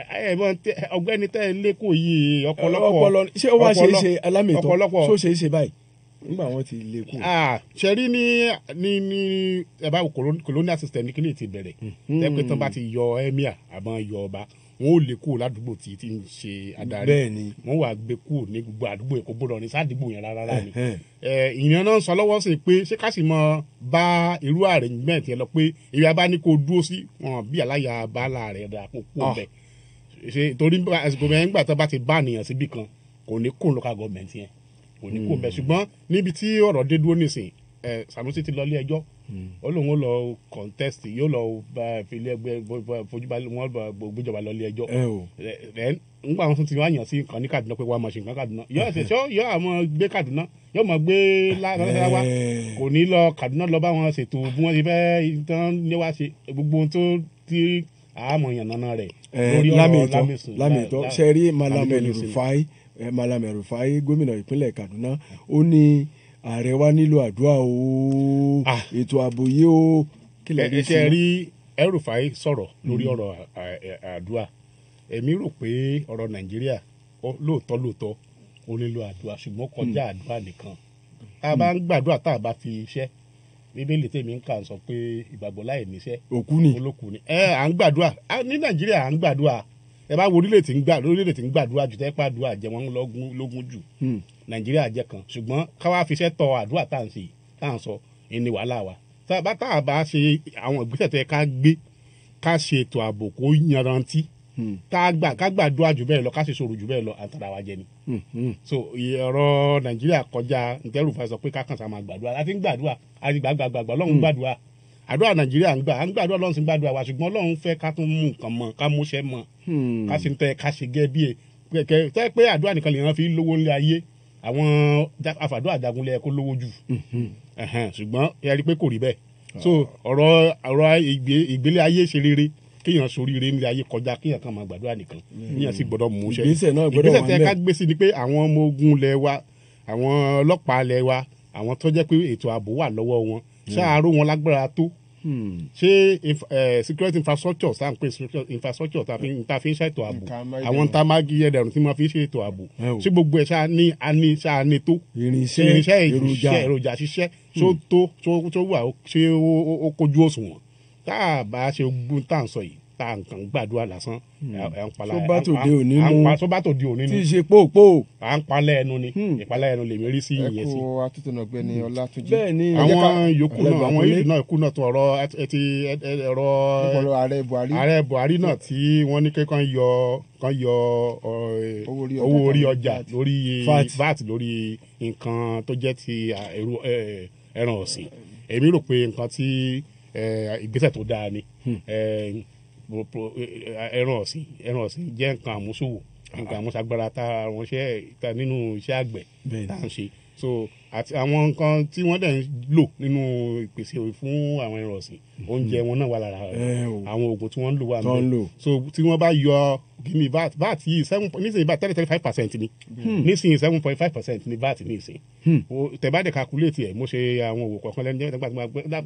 ọ̀gbẹ́ni tẹ́ ẹ lẹ́kọ̀ọ́ yìí ọpọlọ ṣé ó wá ṣe é ṣe alámìtọ́ ṣó ṣe é ṣe báyìí nígbà wọn ti lẹ́kọ̀ọ́. ṣẹ́rí ní ẹ̀bá colonial system ní kíní ti bẹ̀rẹ̀ tẹ́pẹ́ tán bá ti yọ Emir àbọ̀n yọ ọba wọn ò lè kúrò ládùúgbò tí ń ṣe adarí wọn wà gbé kúrò ní gbogbo àdúgbò èkó gbọ́dọ̀ ní sádùúgbò yẹn rárá ni ìyẹn náà ń sọ lọ́wọ́ sí pé ṣé ká sì mọ bá irú arrangement yẹn lọ pé èyí abá ní kó dúró sí wọn bí aláya bàálà rẹ̀ dà kó kú ọbẹ̀ ṣe torí àsìkò yẹn nígbà tó bá ti bá nìyẹn síbì kan kò ní kó local government yẹn kò ní kó bẹ̀ ṣùgbọ́n níbi tí ọ̀rọ̀ dé dúró nísìn Sanusi ti lọ ilé ẹjọ́ ó lóun ó lọ contest yóò lọ filé ẹgbẹ́ fojúbalẹ̀ wọn gbéjọba lọ ilé ẹjọ́ nígbà wọn tún ti wá yàn sí nǹkan ní Kaduna pé wàá mọ̀ ṣe nǹkan Kaduna yóò àmọ́ gbé Kaduna yóò mọ̀ gbé lásàwá kò ní lọ Kaduna lọ bá wọn ṣètò bí wọ́n ti fẹ́ tán ní wá ṣe gbogbo ohun tó ti àmọ̀ yànnàná rẹ̀ lórí ọ̀rọ̀ lámìtọ́ sẹ́rí Malam El-Rufai gómìnà ìpínlẹ̀ Kaduna ó ní ààrẹ wa nílò àdúrà o ètò ààbò yìí o kílẹ̀ ní sí. ẹ rí El-Rufai sọ̀rọ̀ lórí ọ̀rọ̀ àdúrà èmi rò pé ọ̀rọ̀ Nàìjíríà lóòótọ́ ó nílò àdúrà ṣùgbọ́n kọjá àdúrà nìkan tá a bá ń gbàdúrà tá a bá fi iṣẹ́ Bíbélì tèmi ń kà ń sọ pé ìgbàgbọ́ láì níṣẹ́ olókùn ni à ń gbàdúrà ní Nàìjíríà à ń gbàdúrà ẹ bá wo orílẹ̀-èdè tí ń gbàdúrà jù tẹ́pẹ́ àdúrà jẹ́ wọ́n lógún jù Nàìjíríà jẹ́ kan ṣùgbọ́n káwá fiṣẹ́ tọ àdúrà tá à ń sọ ẹni wàhálà wa tá a bá ṣe àwọn ìgbésẹ̀ tẹ́ ká gbé ká ṣe ètò ààbò kó yanrantí ká gbàdúrà jù bẹ́ẹ̀ lọ ká ṣe sọ̀rọ̀ jù bẹ́ẹ̀ lọ àtàrà wa jẹ ni. so ọ̀rọ̀ Nàìjíríà kọjá El-Rufai sọ pé kákan sá máa gbàdúrà àti ń gbàdúrà àti gbàgbàgbà Ọlọ́run gbàdúrà àdúrà Nàìjíríà ń gbàdúrà Ọlọ́run sì ń gbàdúrà wa ṣùgbọ́n Ọlọ́run fẹ́ ká tún mú nǹkan mọ́ ká múṣẹ́ mọ́ ká sì ń tẹ́ ká ṣe gẹ́ bí kẹ̀kẹ́ tẹ́ pé àdúrà nìkan lè ràn fi lówó ńlẹ̀ ayé àwọn afàdúrà jagunlẹ̀ kó lówó jù ṣùgbọ́n ẹ rí i pé kò rí bẹ́ẹ̀ so ọ̀rọ̀ ìgbélé ayé ṣe rere kéèyàn soríire ní ayé kọjá kéèyàn kan máa gbàdúrà nìkan kéèyàn sì gbọ́dọ̀ mú ṣe ìgbésẹ̀ tẹ́ ká gbé sí ni pé àwọn ọmọ ogun lẹ̀ wa àwọn ọlọ́pàá lẹ̀ wa àwọn tó jẹ́ pé ètò ààbò wà lọ́wọ́ wọn ṣáàrò wọn lágbára tó ṣé security infrastructure tá à ń pè infrastructure tá a fi ń ṣètò ààbò àwọn tá a máa gí ẹdẹrùn tí wọ́n fi ń ṣètò ààbò ṣé gbogbo ẹ̀ ṣáà ní tó irinṣẹ́ èròjà ṣiṣẹ́ tó wà ṣé ó kojú òṣùwọ̀n tá a bá ṣe gbogbo tá à ń sọ yìí tá à ń kàn gbàdúrà lásán sóbátò di òní tí ì ṣe pòpò à ń palẹ̀ ẹnu ni ìpalẹ̀ ẹnu lèmi rí sí ìyẹn sí. ẹ kó atúntò ọ̀gbẹ́ni Ọlátúnjí. bẹ́ẹ̀ ni àwọn yòókù náà àwọn yìí náà kú náà tó ọ̀rọ̀ ààrẹ Buhari náà tí wọ́n ní kán yọ owó orí ọjà lórí VAT lórí nǹkan tó jẹ́ ti ẹran ọ̀sìn èmi rò pé nǹkan tí ìgbésẹ̀ tó dáa ni ẹran ọ̀sìn jẹ́ nǹkan àmúṣòwò nǹkan àmúṣagbára tá àwọn iṣẹ́ nínú iṣẹ́ àgbẹ̀ tá à ń ṣe so àti àwọn nǹkan tí wọ́n dẹ̀ ń lò nínú ìpèsè fún àwọn ẹran ọ̀sìn oúnjẹ wọn náà wà lára àwọn oògùn tí wọ́n ń lò wà níbẹ̀ so tí wọ́n bá yọ gíní VAT yìí nísìnyí VAT 35% ni nísìnyí 7.5% ni VAT ní ìsìn tẹ̀bádẹ̀ calculate ẹ̀ mo ṣe àwọn òwò kọ̀ọ̀kan lẹ́nu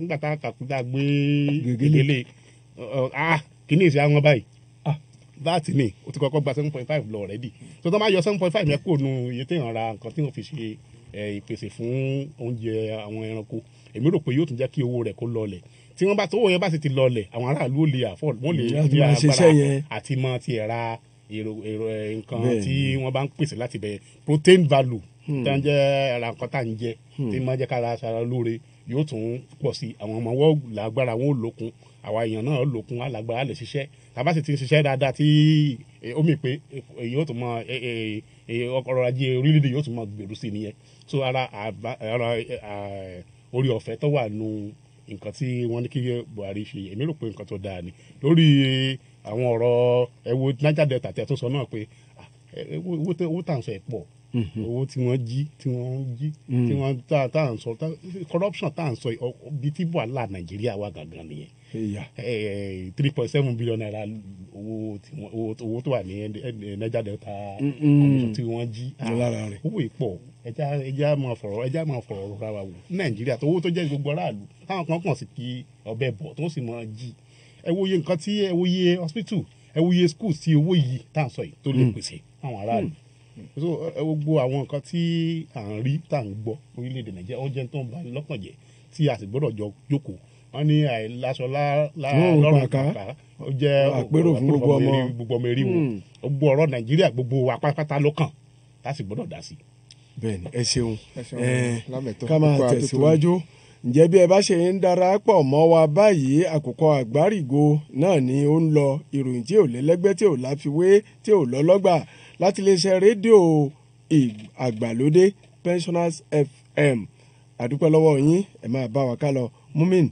nígbà tá a calculate gbé gègélé kìíní ìṣe àwọn báyìí VAT ni o ti kọ́kọ́ gba 7.5 lọ already so tó máa yọ 7.5 yẹn kó nu iye téèyàn ra nǹkan tí wọ́n fi ṣe ìpèsè fún oúnjẹ àwọn ẹranko èmi rò pé yóò tún jẹ́ kí owó rẹ̀ kó lọlẹ̀ tí wọ́n bá tó owó yẹn bá sì ti lọlẹ̀ àwọn aráàlú ò lè afford wọ́n lè ní agbára àti mọ ti ra nǹkan tí wọ́n bá ń pèsè láti bẹ̀ protein value tí wọ́n jẹ́ ara nǹkan tá à ń jẹ tí wọ́n jẹ́ kára aṣara lóore yóò tún pọ̀ sí àwọn ọmọ wọn lágbára wọn ò lókun àwa èèyàn náà lókun alágbára lè ṣiṣẹ́ tàbá sì ti ń ṣiṣẹ́ dáadáa tí ó mì pé yóò tún mọ ọrọ̀ ajé orílẹ̀-èdè yóò tún mọ gbèrú sí nìyẹn so ara orí ọ̀fẹ́ tó wà nù nǹkan tí wọ́n ní kí Buhari ṣe èmi rò pé nǹkan tó dáa ni lórí àwọn ọ̀rọ̀ ẹ̀wò Niger Delta tẹ̀ tó sọ náà pé owó tà ń sọ ẹ̀ pọ̀ owó tí wọ́n jí tí wọ́n tá à ń sọ corruption tá à ń sọ bí tí wàhálà Nàìjíríà wà gangan nìyẹn 3.7 billion naira owó tó wà ní Niger Delta commission tí wọ́n jí owó ìpọ̀ ẹja máa fọ̀rọ̀ rọra wa wò Nàìjíríà tó owó tó jẹ́ gbogbo aráàlú táwọn kan kàn sí kí ọbẹ̀ bọ̀ tó sì máa jí ẹ wo iye nǹkan tí ẹ wo iye hospital ẹ wo iye school tí owó yìí tá à ń sọ yìí tó lè pèsè àwọn aráàlú so gbogbo àwọn nǹkan tí à ń rí tá à ń gbọ́ orílẹ̀-èdè Nàìjíríà ó jẹ́ tó ń bani lọ́kàn jẹ́ tí a sì gbọ́dọ̀ jọ jókòó wọ́n ní àìláṣọ lọ́rùn kàkà ó jẹ́ àpérò fún gbogbo ọmọ eré wọn gbogbo ọ̀rọ̀ Nàìjíríà gbogbo wa pátápátá ló kàn tá a sì gbọ́dọ̀ dá sí. bẹ́ẹ̀ni ẹ ṣeun ká máa tẹ̀síwájú ǹjẹ́ bí ẹ bá ṣe ń darapọ̀ mọ́ wa báyìí àkùkọ àgbárígo náà ni ó ń lọ ìròyìn tí ò lẹ́lẹ́gbẹ́ tí ò láfiwé tí ò lọ́lọ́gbà láti iléeṣẹ́ rédíò àgbàlódé Pensioners FM àdúpẹ́ lọ́wọ́ yín ẹ máa bá wa ká lọ Mumin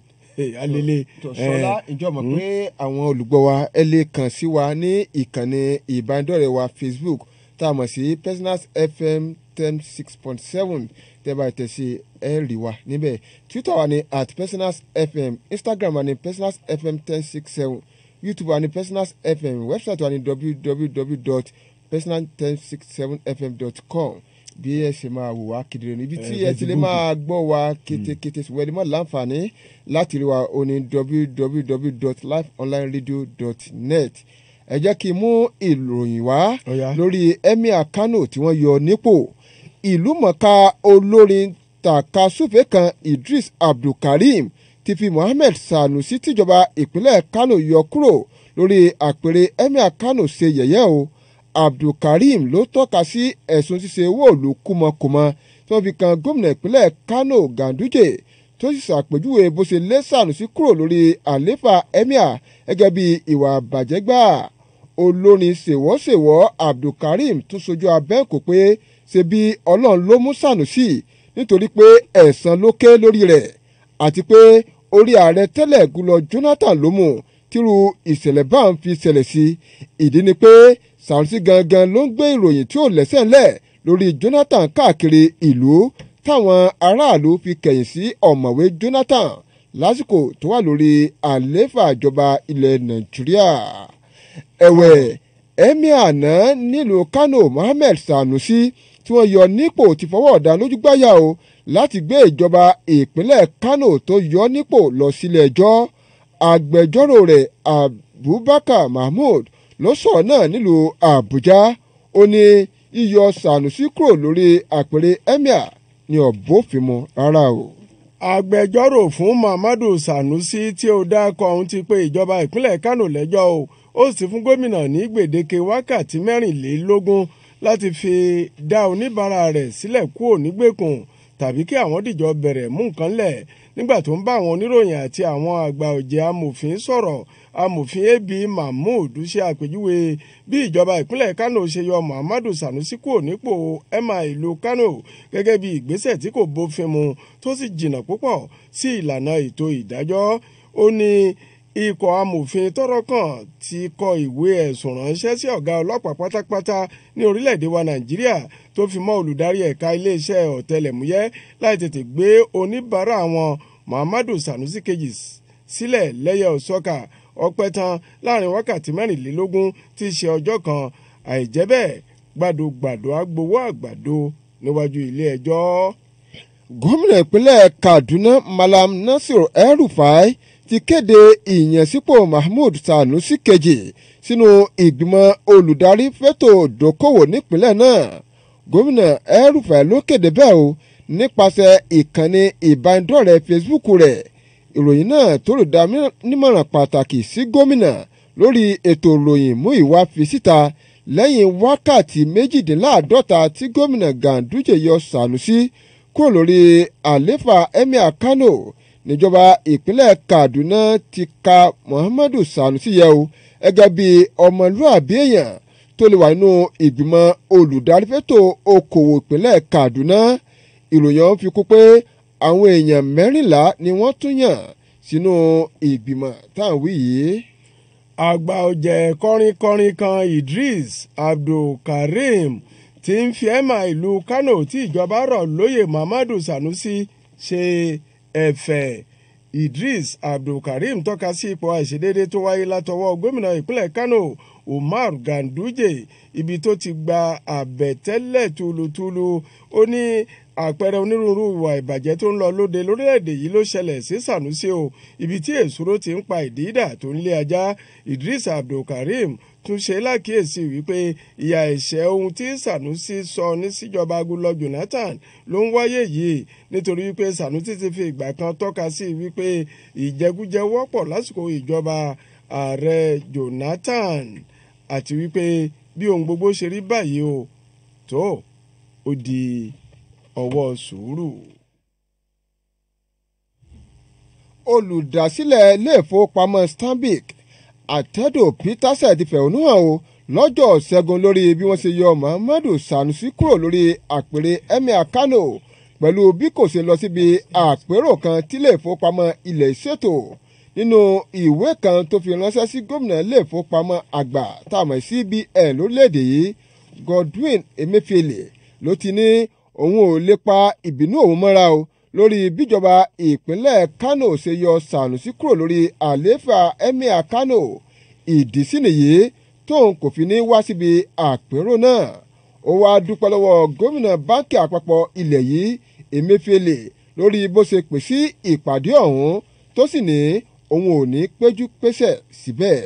alele. Ṣọlá ìjọ mọ̀ pé àwọn olùgbọ́ wa ẹ lè kàn sí wa ní ìkànnì ìbánidọ́rẹ̀ẹ́ wa Facebook tá a mọ̀ sí Pensioners FM 10.6.7 tẹ́ bá tẹ̀ sí ẹ rí wa níbẹ̀ Twitter wa ni @PensionersFM Instagram wa ni Pensioners FM 10.6.7 YouTube wa ni Pensioners FM website wa ni www.pensioners1067fm.com bí ẹ ṣe máa wò wá kedere níbi tí ẹ ti lè máa gbọ́ wa kétékété ṣùgbọ́n ẹni mọ́ láǹfààní láti rí wa ó ní www.lifeonlineradio.net. ẹ jẹ́ kí n mú ìròyìn wá lórí Emir Kano tí wọ́n yọ nípò. ìlú mọ̀ọ́ká olórin takasufe kan Idris Abdulkareem ti fi Mohammed Sanusi tíjọba ìpínlẹ̀ Kano yọ kúrò lórí àpèrè Emir Kano ṣe yẹ̀yẹ́ o. Abdulkareem ló tọ́ka sí ẹ̀sùn ṣíṣe owó ìlú kúmọkùmọ tí wọ́n fi kan gómìnà ìpínlẹ̀ Kano Ganduje tó sì ṣàpèjúwe bó ṣe lé Sanusi kúrò lórí àlééfà Emir gẹ́gẹ́ bí ìwà àbàjẹ́ gbà. olórin ṣèwọ́ṣèwọ́ Abdulkareem tún sojú abẹ́ǹkò pé ṣe bí Ọlọ́run ló mú Sanusi nítorí pé ẹ̀san ló ké lórí rẹ̀ àti pé orí ààrẹ tẹ́lẹ̀ Goodluck Jonathan ló mú tírú ìṣẹ̀lẹ̀ bá ń fi ṣẹlẹ̀ sí. ìdí ni pé Sanusi gangan ló ń gbé ìròyìn tí ò lẹ́sẹ̀ ńlẹ̀ lórí Jonathan káàkiri ìlú táwọn aráàlú fi kẹ̀yìn sí ọ̀mọ̀wé Jonathan lásìkò tó wà lórí àlééfà ìjọba ilẹ̀ Nàìjíríà. ẹ̀wẹ̀ emir àná nílùú Kano Mohammed Sanusi tí wọ́n yọ nípò ti fọwọ́ ọ̀dà lójúgbáyà o láti gbé ìjọba ìpínlẹ̀ Kano tó yọ nípò lọ sílé ẹjọ́. agbẹjọ́rò rẹ̀ Abubakar Mahmood ló sọ̀rọ̀ náà nílùú Àbújá. ó ní yíyọ Sanusi kúrò lórí àpèrè emir ní ọ̀bọ̀fìmọ̀ rárá o. agbẹjọ́rò fún Muhammadu Sanusi tí ó dákọ̀ ọ̀hún ti pé ìjọba ìpínlẹ̀ Kano lẹ́jọ́ o ó sì fún gómìnà ní gbèdéke wákàtí 24 láti fi dá oníbàárà rẹ̀ sílẹ̀ kúrò nígbèkùn tàbí kí àwọn dìjọ bẹ̀rẹ̀ mú nǹkan lẹ̀. nígbà tó ń bá àwọn oníròyìn àti àwọn àgbà ọ̀jẹ̀ amòfin sọ̀rọ̀ amòfin AB Mahmood ṣe àpèjúwe bí ìjọba ìpínlẹ̀ Kano ṣe yọ Muhammadu Sanusi kúrò nípò emir ìlú Kano gẹ́gẹ́ bí ìgbésẹ̀ tí kò bófin mu tó sì jìnnà púpọ̀ sí ìlànà ètò ìdájọ́. ó ní ikọ̀ amòfin tọ́rọ̀ kàn ti kọ ìwé ẹ̀sùn ránṣẹ́ sí ọ̀gá ọlọ́pàá pátápátá ní orílẹ̀-èdè wa Nàìjíríà tó fi mọ́ olùdarí ẹ̀ka iléeṣẹ́ ọ̀tẹlẹ̀múyẹ́ láì tètè gbé oníbàárà wọn Muhammadu Sanusi kejì sílẹ̀ lẹ́yẹ òsọ́kà ọpẹ́ tán láàrin wákàtí 24 tí í ṣe ọjọ́ kan. àìjẹ́ bẹ́ẹ̀ gbàdúgbàdú agbowó àgbàdo níwájú ilé ẹjọ́. gómìnà ìpínlẹ̀ Kaduna Malam Nasir El-Rufai ti kéde ìyànsípò Mahmood Sanusi kejì sínú ìgbìmọ̀ olùdarí fẹ́tò dókòwò nípínlẹ̀ náà. gómìnà El-Rufai ló kéde bẹ́ẹ̀ o nípasẹ̀ ìkànnì ìbánidọ́rẹ̀ẹ́ Facebook rẹ̀. ìròyìn náà tó lè dá nímọ̀ràn pàtàkì sí gómìnà lórí ètò ìròyìn mú ìwà fi síta lẹ́yìn wákàtí 48 tí gómìnà Ganduje yọ Sanusi kúrò lórí àléfà emir Kano. níjọba ìpínlẹ̀ Kaduna ti ka Muhammadu Sanusi yẹ o gẹ́gẹ́ bí ọmọlúàbí èèyàn tó lè wà nínú ìgbìmọ̀ olùdarí fẹ́tò okòwò ìpínlẹ̀ Kaduna. ìròyìn ọ̀hún fi kún pé àwọn èèyàn 14 ni wọ́n tún yàn sínú ìgbìmọ̀ táwọn wí yìí. àgbà ọ̀jẹ̀ kọrinkọrin kan Idris Abdulkareem tí ń fi emir ìlú Kano tí ìjọba rọ̀ lóyè Muhammadu Sanusi ṣe ẹ̀fẹ̀. Idris Abdulkareem tọ́ka sí ipò àìṣedéédé tó wáyé látọwọ́ gómìnà ìpínlẹ̀ Kano Umar Ganduje ibi tó ti gba àbẹ̀tẹ́lẹ̀ túlùtúlù. ó ní àpẹẹrẹ onírúurú ìwà ìbàjẹ́ tó ń lọ lóde lórílẹ̀‐èdè yìí ló ṣẹlẹ̀ sí Sanusi o ibi tí èsúró ti ń pa ìdídà tó ń lé ajá. Idris Abdulkareem tún ṣe lákìyèsí wípé ìyà ẹ̀ṣẹ̀ ohun tí Sanusi sọ ní síjọba Goodluck Jonathan ló ń wáyé yìí nítorí wípé Sanusi ti fi ìgbà kan tọ́ka sí wípé ìjẹgújẹ wọ́pọ̀ lásìkò ìjọba ààrẹ Jonathan àti wípé bí ohun gbogbo ṣe rí báyìí o tó ó di ọwọ́ sùúrù. olùdásílẹ̀ ilé ìfowópamọ́ Stanbic Àtẹ́dò Peterson ti fẹ̀hónú hàn o lọ́jọ́ Ṣẹ́gun lórí bí wọ́n ṣe yọ Muhammadu Sanusi kúrò lórí àpèrè emir Kano pẹ̀lú bí kò ṣe lọ síbi àpérò kan tí ilé ìfowópamọ́ ilẹ̀ ìṣètò. nínú ìwé kan tó fi ránṣẹ́ sí gómìnà ilé ìfowópamọ́ àgbà tàmọ̀ CBN lórílẹ̀‐èdè yìí Godwin Emefiele ló ti ní òun ò lè pa ìbínú òun mọ́ra o lórí bíjọba ìpínlẹ̀ Kano ṣe yọ Sanusi kúrò lórí àlééfà emir Kano. ìdí sì nìyí tóun kò fi ní wá síbi àpérò náà. ó wá dúpẹ́ lọ́wọ́ gómìnà báńkì àpapọ̀ ilẹ̀ yìí Emefiele lórí bó ṣe pè sí ìpàdé ọ̀hún tó sì ní òun ò ní péjú pésẹ̀ síbẹ̀.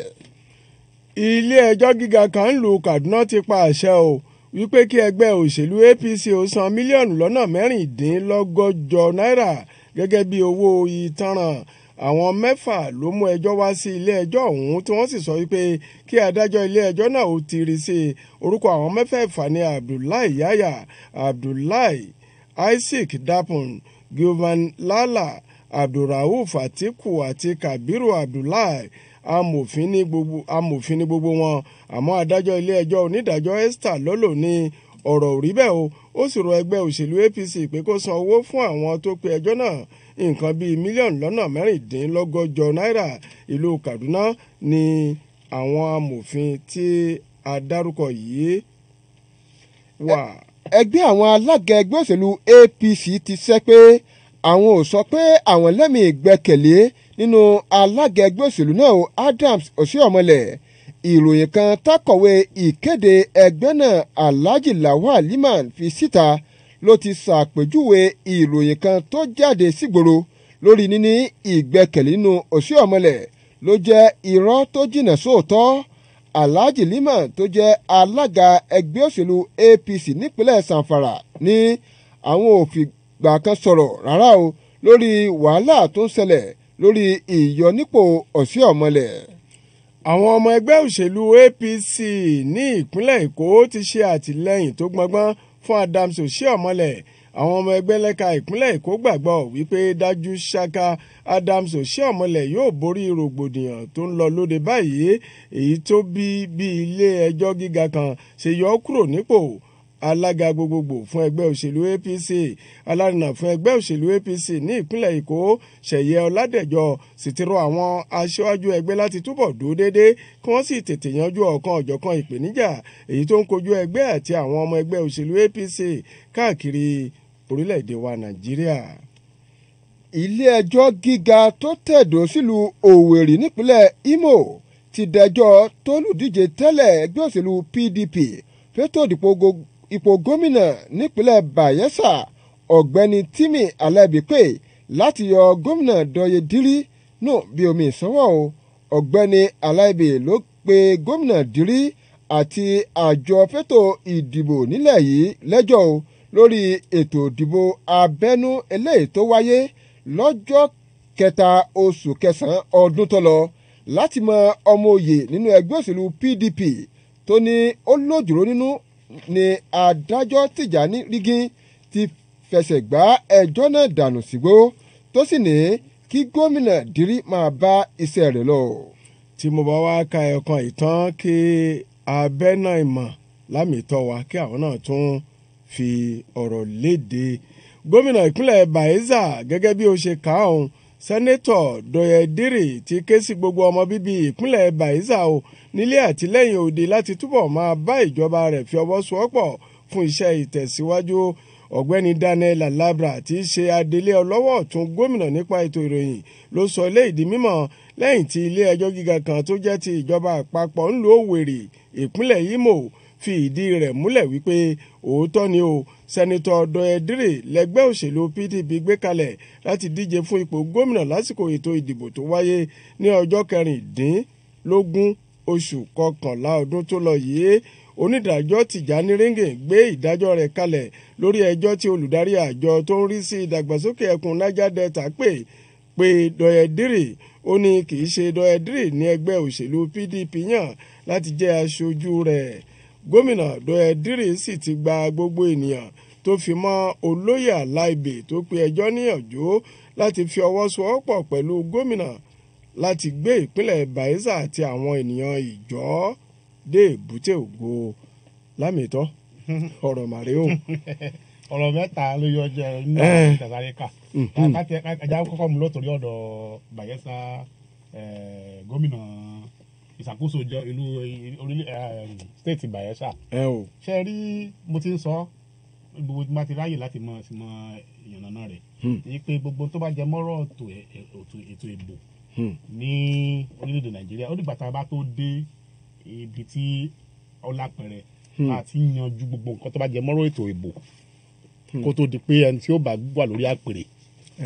ilé ẹjọ́ gíga kan ń lu Kaduna ti pa àṣẹ o wípé kí ẹgbẹ́ òṣèlú APC ó san mílíọ̀nù lọ́nà 16 náírà gẹ́gẹ́ bí owó ìtanràn. àwọn 6 ló mú ẹjọ́ wá sí ilé ẹjọ́ ọ̀hún tí wọ́n sì sọ wípé kí adájọ́ ilé ẹjọ́ náà ó ti rí sí orúkọ àwọn 6 ní Abdullahi Yaya, Abdullahi Isaac Dapun, Gilman Lala, Abdulrauf Atiku àti Kabiru Abdullahi. amòfin ní gbogbo wọn àmọ́ adájọ́ ilé ẹjọ́ onídàájọ́ Esther Lolo ní ọ̀rọ̀ ò rí bẹ́ẹ̀ o. ó sì rọ ẹgbẹ́ òṣèlú APC pé kó san owó fún àwọn tó pe ẹjọ́ náà nǹkan bíi mílíọ̀nù lọ́nà 16 náírà. ìlú Kaduna ni àwọn amòfin tí a dárúkọ yìí wà. ẹgbẹ́ àwọn alága ẹgbẹ́ òṣèlú APC ti sẹ́ pé àwọn ò sọ pé àwọn lẹ́mìí ìgbẹ́kẹ̀lé nínú alága ẹgbẹ́ òṣèlú náà Adams Osihomhole. Ìròyìn kan tákọ̀wé ìkéde ẹgbẹ́ náà Alhaji Lawal Liman fi síta ló ti ṣàpèjúwe ìròyìn kan tó jáde sígboro lórí níní ìgbẹ́kẹ̀lé nínú Osihomhole ló jẹ́ irọ́ tó jìnnà sóòótọ́. Alhaji Liman tó jẹ́ alága ẹgbẹ́ òṣèlú APC nípínlẹ̀ Zamfara ní àwọn ò fìgbà kan sọ̀rọ̀ rárá o lórí wàhálà tó ń ṣẹlẹ̀ lórí ìyọnípò Osihomhole. Àwọn ọmọ ẹgbẹ́ òṣèlú APC ní ìpínlẹ̀ Èkó ti ṣe àtìlẹ́yìn tó gbọngbọ́n fún Adams Osihomhole. Àwọn ọmọ ẹgbẹ́ lẹ́ka ìpínlẹ̀ Èkó gbàgbọ́ wípé dájú ṣáká Adams Osihomhole yóò borí rògbòdìyàn tó ń lọ lóde báyìí, èyí tó bí ilé ẹjọ́ gíga kan ṣe yọ ọ́ kúrò nípò alága gbogbogbò fún ẹgbẹ́ òṣèlú APC. Alárinà fún ẹgbẹ́ òṣèlú APC ní ìpínlẹ̀ Èkó Ṣẹ̀yẹ Ọládẹ̀jọ sì ti rọ àwọn aṣáájú ẹgbẹ́ láti túbọ̀ dúró déédé kí wọ́n sì tètè yanjú ọ̀kan ọ̀jọ̀kan ìpèníjà èyí tó ń kojú ẹgbẹ́ àti àwọn ọmọ ẹgbẹ́ òṣèlú APC káàkiri orílẹ̀-èdè wa Nàìjíríà. Ilé-ẹjọ́ gíga tó tẹ̀dó sílùú Òwèrì nípínlẹ̀ Imo ti dẹjọ́ tólùdíje tẹ́lẹ̀ ẹgbẹ́ òṣèlú PDP fétò ipò gómìnà nípínlẹ̀ Bayelsa ọ̀gbẹ́ni Timi Alaibi pé láti yọ gómìnà Doye Diri nù bí omi ìsanwó o. Ọ̀gbẹ́ni Alaibi ló pe gómìnà Diri àti àjọ fétò ìdìbò nílẹ̀ yìí lẹ́jọ́ o lórí ètò ìdìbò abẹ́nú eléyìí tó wáyé lọ́jọ́ 3 oṣù kẹsàn-án ọdún tó lọ láti mọ ọmọ òye nínú ẹgbẹ́ òṣèlú PDP tó ní ó lójúró nínú ni adájọ́ Tìjàní Rígìn ti fẹsẹ̀ gbá ẹjọ́ náà dànù sígbó tó sì ní kí gómìnà Diri máa bá iṣẹ́ rẹ̀ lọ. Tí mo bá wá ka ẹ̀kan ìtàn kí abẹ́nà ìmọ̀ lámìtọ́ wa kí àwọn náà tún fi ọ̀rọ̀ léde. Gómìnà ìpínlẹ̀ Bayelsa gẹ́gẹ́ bí ó ṣe kà á òun Sẹ́nétọ̀ Doye Diri ti ké sí gbogbo ọmọ bíbí ìpínlẹ̀ Bayelsa o nílé àtìlẹ́yìn òde láti túbọ̀ máa bá ìjọba rẹ̀ fi ọwọ́ sowọ́pọ̀ fún iṣẹ́ ìtẹ̀síwájú. Ọ̀gbẹ́ni Daniel Alabra tí í ṣe adelé ọlọ́wọ́ ọ̀tún gómìnà nípa ètò ìròyìn ló sọ eléyìí di mímọ̀ lẹ́yìn tí ilé ẹjọ́ gíga kan tó jẹ́ ti ìjọba àpapọ̀ ńlú Òwèrì ìpínlẹ̀ Imo fi ìdí rẹ̀ múlẹ̀ wípé òótọ́ ni o Sẹ́nitọ̀ Doye Diri lẹ́gbẹ́ òṣèlú PDP gbé kalẹ̀ láti díje fún ipò gómìnà lásìkò ètò ìdìbò tó wáyé ní ọjọ́ 16 oṣù kọkànlá ọdún tó lọ yìí. Onídàájọ́ Tìjàní Rígìn gbé ìdájọ́ rẹ̀ kalẹ̀ lórí ẹjọ́ tí olùdarí àjọ tó ń rí sí ìdàgbàsókè ẹkùn Niger Delta pé Doye Diri ó ní kì í ṣe Doye Diri ní ẹgbẹ́ òṣèlú PDP yàn láti jẹ́ aṣojú rẹ̀. Gómìnà Doye Diri sì ti gba gbogbo ènìyàn tó fi mọ́ olóyè Alaibi tó pe ẹjọ́ níyànjú láti fi ọwọ́ sowọ́pọ̀ pẹ̀lú gómìnà láti gbé ìpínlẹ̀ Bayelsa àti àwọn ènìyàn ìjọ dé èbúté ògo. Lámìtọ́ ọ̀rọ̀ màrí o. ọ̀rọ̀ mẹ́ta ló yọ jẹ́ nínú ìtàsáríkà ajá kọ́kọ́ mú lọ́tọ̀rí ọ̀dọ̀ Bayelsa gómìnà ìṣàkóso ìlú state Bayelsa. ṣe rí mo ti ń sọ gbogbo tí ma ti ráyè láti mọ ìyànnà rẹ̀ ní pé gbogbo tó bá jẹ mọ́rọ̀ ètò ìbò ní orílẹ̀-èdè Nàìjíríà ó dìgbà tá a bá tó dé ibi tí ọlápẹ̀rẹ̀ láti yanjú gbogbo nǹkan tó bá jẹ mọ́rọ̀ ètò ìbò kó tó di pé ẹni tí ó bá wà lórí àpèrè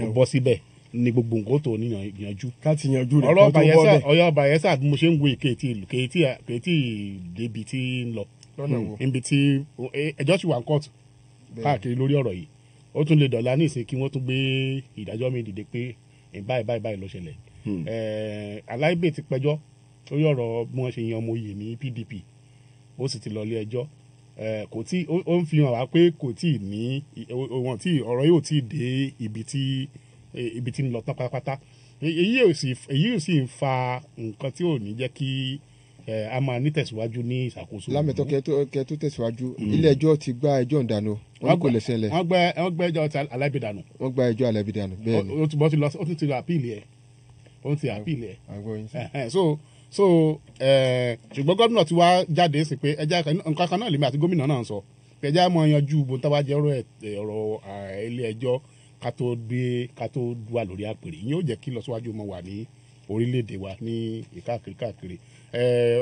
kó bọ́ síbẹ̀ ní gbogbo nǹkan tó níyanjú. ká ti yanjú rẹ̀ kó tó bọ́ bẹ̀. ọ̀rọ̀ Bayelsa bí mo ṣe ń wo kéétì débi tí ń lọ níbi tí ẹjọ́ sì wà ń kóòtù káàkiri lórí ọ̀rọ̀ yìí ó tún lè dọ̀la ní ìsìn kí wọ́n tún gbé ìdájọ́ mi dìde pé báyìí ló ṣẹlẹ̀. Alaibi ti pẹjọ́ lórí ọ̀rọ̀ bí wọ́n ṣe yan ọmọ oyè ní PDP ó sì ti lọ ilé ẹjọ́ kò tí ó ń fi hàn wá pé kò tí ì ní ọ̀rọ̀ yóò tí ì dé ibi tí ń lọ tán pátápátá èyí ò sì ń fa nǹkan tí ò ní jẹ́ kí a máa ní tẹ̀síwájú ní ìṣàkóso. Lámẹ̀tọ́ kẹ́ tó tẹ̀síwájú ilé ẹjọ́ ti gba ẹjọ́ ìdáná wọn kò lè ṣẹlẹ̀. wọ́n gbé ẹjọ́ Alaibi dànù. wọ́n gba ẹjọ́ Alaibi dànù bẹ́ẹ̀ ni. ó tún ti lọ àpíìlì ẹ̀. so ṣùgbọ́n gómìnà ti wá jáde sí pé ẹja nǹkan kan náà lèmi àti gómìnà náà sọ kẹjá mọ yanjú bó tá bá jẹ́ ọ̀rọ̀ ilé ẹjọ́ ká tó wà lórí àpèrè yín ó jẹ́ kí lọ́síwájú mọ́ wà ní orílẹ̀-èdè wa ní káàkiri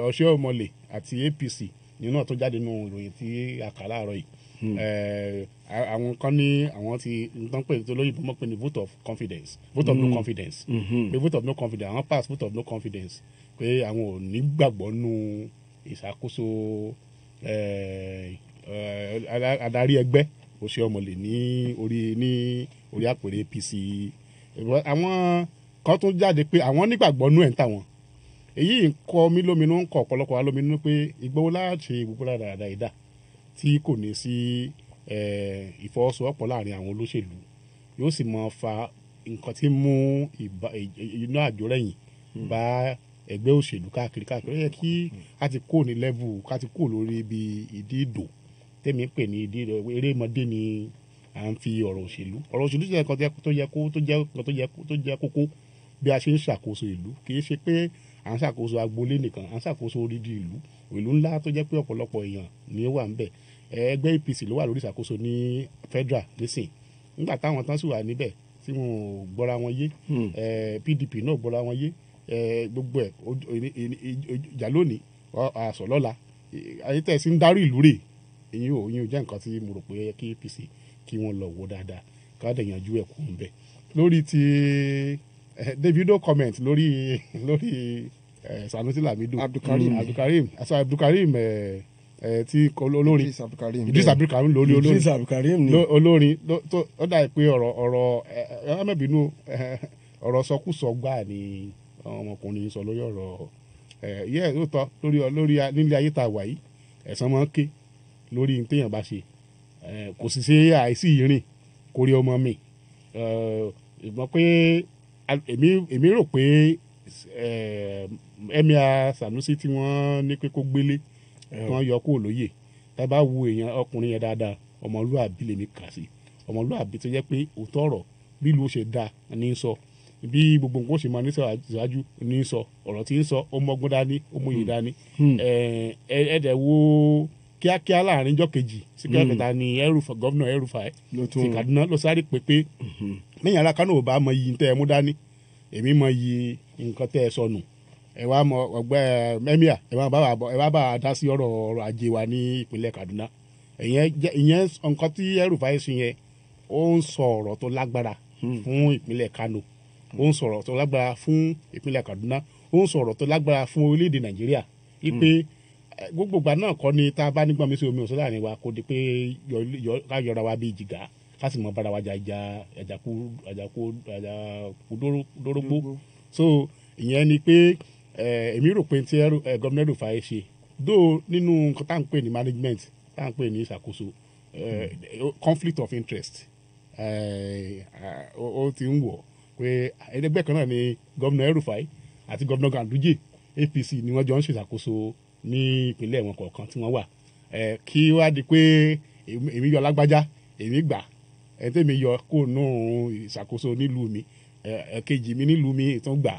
ọ̀ṣẹ́ ọmọlẹ̀ àti APC nínú náà tó jáde nínú ìròyìn tí a kà láàárọ̀ yìí àwọn kan ní àwọn ti nǹkan pè tó lóyìnbó mọ̀ pé ní vote of confidence vote of no confidence pé vote of no confidence àwọn pass vote of no confidence pé àwọn ò ní gbàgbọ́ nù ìṣàkóso adarí ẹgbẹ́ ọ̀ṣẹ́ ọmọlẹ̀ ní orí àpèrè APC àwọn kan tó jáde pé àwọn nígbàgbọ́ nù ẹ̀ ń tà wọ́n èyí ń kọ mí lóminú ń kọ ọ̀pọ̀lọpọ̀ wa lóminú pé ìgbówó láti gbogbo dáadáa ìdá tí kò ní sí ìfọwọ́sowọ́pọ̀ láàrin àwọn olóṣèlú yóò sì máa fa nǹkan tí mú iná àjórẹ̀yìn bá ẹgbẹ́ òṣèlú káàkiri ó yẹ kí a ti kó ní level ká ti kó lórí ibi ìdí ìdò tẹ́mi pè ní ìdí erémọdé ni à ń fi ọ̀rọ̀ òṣèlú tó yẹ kan tó jẹ́ kókó bí a ṣe ń ṣàkóso ìlú kì í ṣe pé à ń ṣàkóso agboolé nìkan à ń ṣàkóso odidi ìlú ńlá tó jẹ́ pé ọ̀pọ̀lọpọ̀ èèyàn ni ó wà ń bẹ̀ ẹgbẹ́ APC ló wà lórí ìṣàkóso ní federal nísìn nígbà táwọn tán sì wà níbẹ̀ tí wọn ò gbọ́ra wọn yé PDP náà gbọ́ra wọn yé gbogbo ẹ̀ ìjà lónìí àṣọ lọ́la ayétẹ̀sí ń darí ìlú rè ìyẹn ò jẹ́ nǹkan tí mo rò pé kí APC kí wọ́n lọ wò dáadáa ká dẹ̀ yanjú ẹ̀kú ń bẹ̀ lórí ti Davido comment lórí Sanusi Lamido Abdulkareem tí olórin Idris Abdulkareem lórí olórin ó dà pé ọ̀rọ̀ ẹ̀mẹ́bínú ọ̀rọ̀ sọkúsọ gbáà ni ọmọkùnrin sọ lórí ọ̀rọ̀ yẹ́ lóòótọ́ lórí nílé ayé tá a wà yìí ẹ̀san máa ń ké lórí téèyàn bá ṣe kò sì ṣe àìsí ìrìn kórí ọmọ mi ìgbọ́n pé èmi rò pé Emir Sanusi tí wọ́n ní pé kó gbélé wọ́n yọ kó lóye tá a bá wo èèyàn ọkùnrin yẹn dáadáa ọmọlúàbí lèmi kà sí ọmọlúàbí tó jẹ́ pé òótọ́ ọ̀rọ̀ bí ìlú ó ṣe dáa ní sọ bí gbogbo nǹkan ó ṣe máa ní síwájú ní sọ ọ̀rọ̀ tí ń sọ ó mọ́gbọ́n dání ó mọ̀yè dání ẹ̀ẹ́dẹ̀ wo kíákíá láàrin ijọ́ kejì sí kẹta ni gọ́vnà El-Rufai ti Kaduna ló sáré pépé lẹ́yìn ara Kánò ò bá mọ iyì tẹ́ ẹ mú dání èmi mọ iyì nǹkan tẹ́ ẹ sọnù ẹ wá mọ ọgbẹ́ Emir ẹ wá bá a dá sí ọ̀rọ̀ ajé wa ní ìpínlẹ̀ Kaduna ìyẹn nǹkan tí El-Rufai sí yẹn ó ń sọ ọ̀rọ̀ tó lágbára fún ìpínlẹ̀ Kánò ó ń sọ ọ̀rọ̀ tó lágbára fún ìpínlẹ̀ Kaduna ó ń sọ ọ̀rọ̀ tó lágbára fún orílẹ̀-èdè Nàìjíríà wípé gbogbo ìgbà náà kọ́ ni tá a bá nígbà mi sí omi òsó láàrin wa kó di pé ká yọra wa bíi jìgá ká sì mọ bára wa jà àjàkú dórógbó so ìyẹn ni pé èmi rò pé tí gómìnà El-Rufai ṣe dó nínú nǹkan tá à ń pè ní management tá à ń pè ní ìṣàkóso conflict of interest ó ti ń wọ̀ pé ẹgbẹ́ kan náà ni gómìnà El-Rufai àti gómìnà Ganduje APC ni wọ́n jọ ń ṣèṣàkóso ní ìpínlẹ̀ wọn kọ̀ọ̀kan tí wọ́n wà kí wá di pé èmi yọ lágbájá èmi gbà tèmi yọ kó nù ìṣàkóso nílùú mi kejì mi nílùú mi tún gbà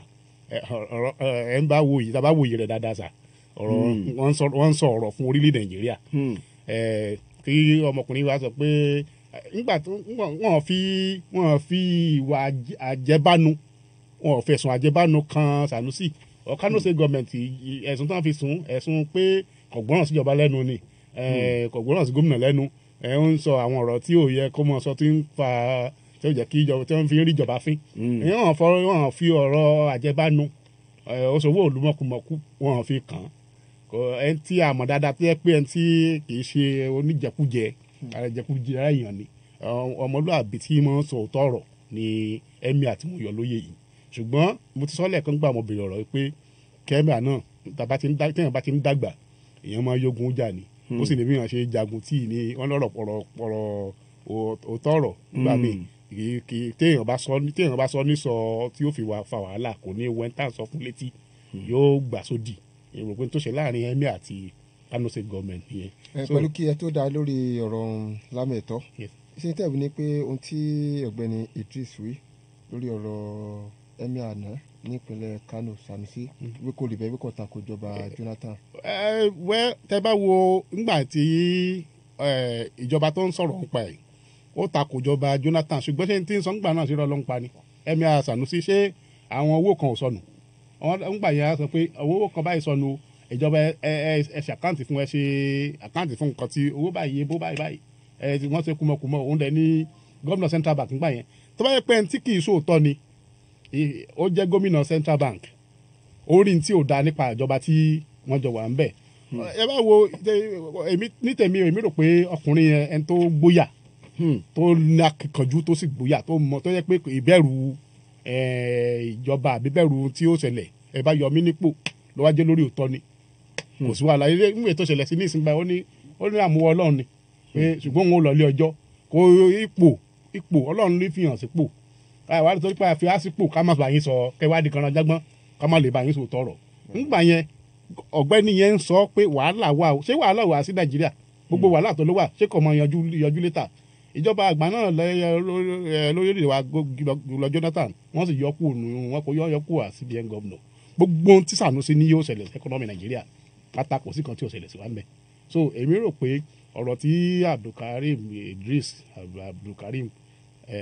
ń bá wo yìí tá a bá wo yìí rẹ̀ dáadáa sà ọ̀rọ̀ wọ́n ń sọ ọ̀rọ̀ fún orílẹ̀-èdè Nàìjíríà kí ọmọkùnrin wa sọ pé nígbà tó wọ́n fi ìwà àjẹbánu wọ́n fẹ̀sùn àjẹbánu kan Sanusi Kano State government ẹ̀sùn tí wọ́n fi sùn ẹ̀sùn pé kò gbọ́ràn síjọba lẹ́nu ni kò gbọ́ràn sí gómìnà lẹ́nu ń sọ àwọn ọ̀rọ̀ tí ò yẹ kó mọ̀ sọ tí ń fa tí ó jẹ́ kí ìjọba tí wọ́n fi ń rí ìjọba fín wọ́n fi ọ̀rọ̀ àjẹbánu Òṣòwò olúmọ̀kùmọ̀kù wọ́n fi kàn ẹni tí a mọ̀ dáadáa tó yẹ pé ẹni tí kì í ṣe oníjẹkújẹ àjẹkújẹ èèyàn ni ọmọlúàbí tí mo ń sọ òótọ́ ọ̀rọ̀ ni Emir àti mo yọ lóye yìí ṣùgbọ́n mo ti sọ lẹ́ẹ̀kan gbà mo bèrè ọ̀rọ̀ pé kẹ́míà náà téèyàn bá ti ń dàgbà èèyàn máa yógun jà ní ó sì ní bí wọ́n ṣe jagun tí ní wọ́n lọ́rọ̀ òótọ́ ọ̀rọ̀ nígbà míì kì í téèyàn bá sọ ní sọ tí ó fi fa wàhálà kò ní wẹ́ntà sọ fún létí yóò gbà sódì èrò pé tó ṣe láàrin Emir àti Kano State government yẹn. pẹ̀lú kí ẹ tó dá lórí ọ̀rọ̀ lámẹ̀tọ́ ṣé tẹ̀wé ni pé ohun tí ọ̀gbẹ́ni Idris wí lórí ọ̀rọ̀ Emir àná nípínlẹ̀ Kano Sanusi wí kò rí bẹ́ẹ̀ wí kò tako ìjọba Jonathan. Tẹ́ bá wo nígbà tí ìjọba tó ń sọ̀rọ̀ nípa ẹ̀ ó takò ìjọba Jonathan ṣùgbọ́n ṣé tí ń sọ ń gbà náà sí rọ́ọ̀lọ́ ń pa ni Emir Sanusi ṣé àwọn owó kan ò sọnù wọ́n ń gbà yẹn sọ pé owó kan báyìí sọnù ìjọba ẹ ṣe àkáǹtì fún ẹ ṣe àkáǹtì fún nǹkan tí owó báyìí bó báyìí wọ́n ṣe kúmọkùmọ òun dẹ̀ ní gómìnà Central Bank ń gbà yẹn tó bá yẹ pé ẹni tí kì í sóòótọ́ ni ó jẹ́ gómìnà Central Bank orí tí ò da nípa ìjọba tí wọ́n jọ wà ń bẹ̀. ẹ bá wo ní tèmi èmi rò pé ọkùnrin yẹn ẹni tó gbóyà tó ní akíkanjú tó sì gbóyà tó mọ tó yẹ pé ìbẹ̀rù ìjọba àbí bẹ̀rù tí ó ṣẹlẹ̀ ẹ bá yọ mí nípò ló wá jẹ́ lórí òótọ́ ni kò sí wàhálà ilé ìwé tó ṣẹlẹ̀ sí ní ìsìnbá ó ní àmúwọ́ Ọlọ́run ni ṣùgbọ́n òun ò lọ ilé ọjọ́ kó ipò Ọlọ́run ní fihàn sípò àìwádìí tó nípa àfi àsìpò ká má bàa yín sọ kẹwàádìí kan náà jágbọ́n ká má lè bá yín sọ tọrọ nígbà yẹn ọ̀gbẹ́ni yẹn ń sọ pé wàhálà wà o ṣé wàhálà wà sí Nàìjíríà gbogbo wàhálà tó ló wà ṣé kò mọ yanjú létà ìjọba àgbà náà lórílẹ̀ wa lọ Jonathan wọ́n sì yọkù wọn kò yọkù à CBN governor gbogbo ohun tí Sanusi ní yóò ṣẹlẹ̀ ẹkọnọ́mì Nàìjíríà pátákó sí kan tí ò ṣẹlẹ̀ sí wa ń bẹ̀ so èmi rò pé ọ̀rọ̀ tí Abdulkareem Idris Abdulkareem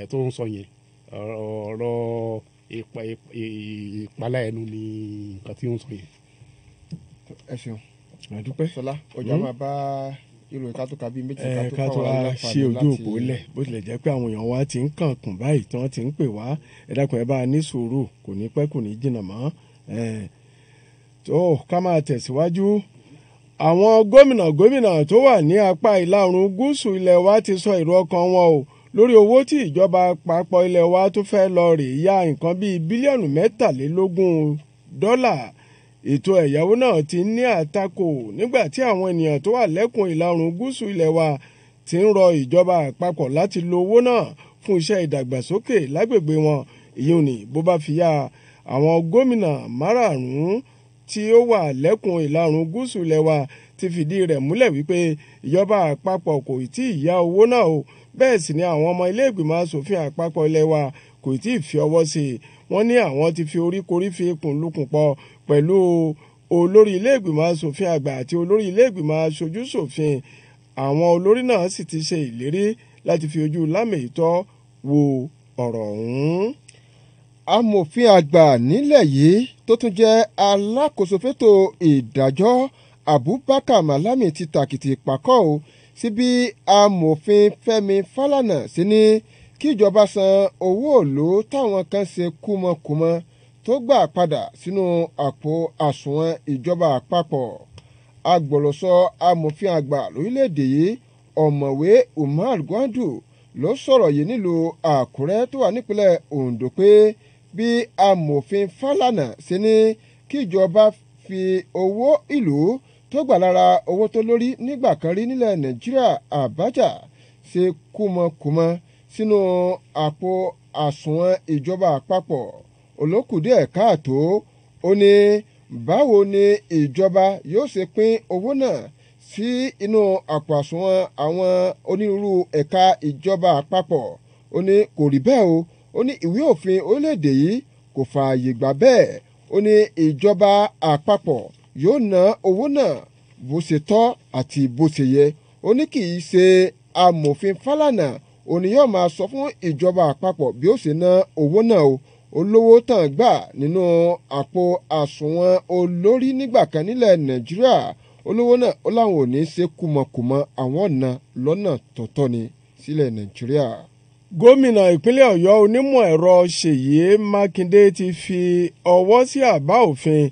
tó ń sọ yẹn ọ̀rọ̀ ìpalá ẹnu ni nǹkan tí ó ń sọ yẹn. ẹ ṣeun àdúpẹ́ Ṣọlá ọjà máa bá ìròyìn ká tó ka bíi méjì ká tó wá ṣe ojú òpó lẹ̀ bó tilẹ̀ jẹ́ pé àwọn èèyàn wa ti ń kànkùn báyìí tí wọ́n ti ń pè wá ẹ dákun ẹ bá a ní sùúrù kò ní pẹ́ kò ní jìnnà mọ́ tó ká máa tẹ̀síwájú àwọn gómìnà tó wà ní apá ìlà oòrùn gúúsù ilẹ̀ wa ti sọ èrò ọkàn wọn o lórí owó tí ìjọba àpapọ̀ ilẹ̀ wa tó fẹ́ lọ rè ya nǹkan bíi bílíọ̀nù $23 ètò ẹ̀yáwó náà ti ní àtakò nígbà tí àwọn ènìyàn tó wà lẹ́kùn ìlà oòrùn gúúsù ilẹ̀ wa ti ń rọ ìjọba àpapọ̀ láti lo owó náà fún iṣẹ́ ìdàgbàsókè lágbègbè wọn èyí ò ní bó bá fi yá àwọn gómìnà márààrún tí ó wà lẹ́kùn ìlà oòrùn gúúsù ilẹ̀ wa ti fìdí rẹ̀ múlẹ̀ wípé ìjọba àpapọ̀ kò tí ì yá owó náà o bẹ́ẹ̀ sì ni àwọn ọmọ ilé ìgbìmọ̀ asòfin àpapọ̀ ilẹ̀ wa kò tí ì fi ọwọ́ sí i wọ́n ní àwọn ti fi oríkorí fi ikùn lukùn pọ̀ pẹ̀lú olórí ilé ìgbìmọ̀ asòfin àgbà àti olórí ilé ìgbìmọ̀ aṣojú ṣòfin àwọn olórí náà sì ti ṣe ìlérí láti fi ojú lámèyítọ́ wo ọ̀rọ̀ ọ̀hún. amòfin àgbà nílẹ̀ yìí tó tún jẹ́ alákòóso fétò ìdájọ́ Abubakar Malami ti tàkìtì pàkọ́ o sí bí amòfin Fẹ́mi Fálànà sí ní kíjọba san owó òòlù táwọn kan ṣe kúmọkùmọ tó gbà padà sínú àpò àsùnwọ̀n ìjọba àpapọ̀ agbọ̀rọ̀sọ amòfin àgbà lórílẹ̀‐èdè yìí ọ̀mọ̀wé Umar Gwandu ló sọ̀rọ̀ yìí nílùú Àkúrẹ́ tó wà nípínlẹ̀ Ondo pé bí amòfin Fálànà sí ní kíjọba fi owó ìlú tó gbà lára owó tó lórí nígbà kan rí nílẹ̀ Nàìjíríà Abacha ṣe kúmọkùmọ sínú àpò àsùnwọ̀n ìjọba àpapọ̀ olókùdí káàtó ó ní báwo ni ìjọba yóò ṣe pín owó náà sí inú àpò àsùnwọ̀n àwọn onírúurú ẹ̀ka ìjọba àpapọ̀ ó ní kò rí bẹ́ẹ̀ o ó ní ìwé òfin orílẹ̀-èdè yìí kò fààyè gbà bẹ́ẹ̀ ó ní ìjọba àpapọ̀ yóò ná owó náà bó ṣe tọ́ àti bó ṣe yẹ ó ní kì í ṣe amòfin Fálànà òní yóò máa sọ fún ìjọba àpapọ̀ bí ó ṣe ná owó náà o olówó tàn gbà nínú àpò àsùnwọ̀n olórí nígbà kan nílẹ̀ Nàìjíríà olówó náà ó láwọn ò ní ṣe kúmọkùmọ àwọn ọ̀nà lọ́nà tọ̀tọ̀ ni sílẹ̀ Nàìjíríà. gómìnà ìpínlẹ̀ Ọ̀yọ́ onímọ̀ ẹ̀rọ Ṣèyí Mákindé ti fi ọwọ́ sí àbá òfin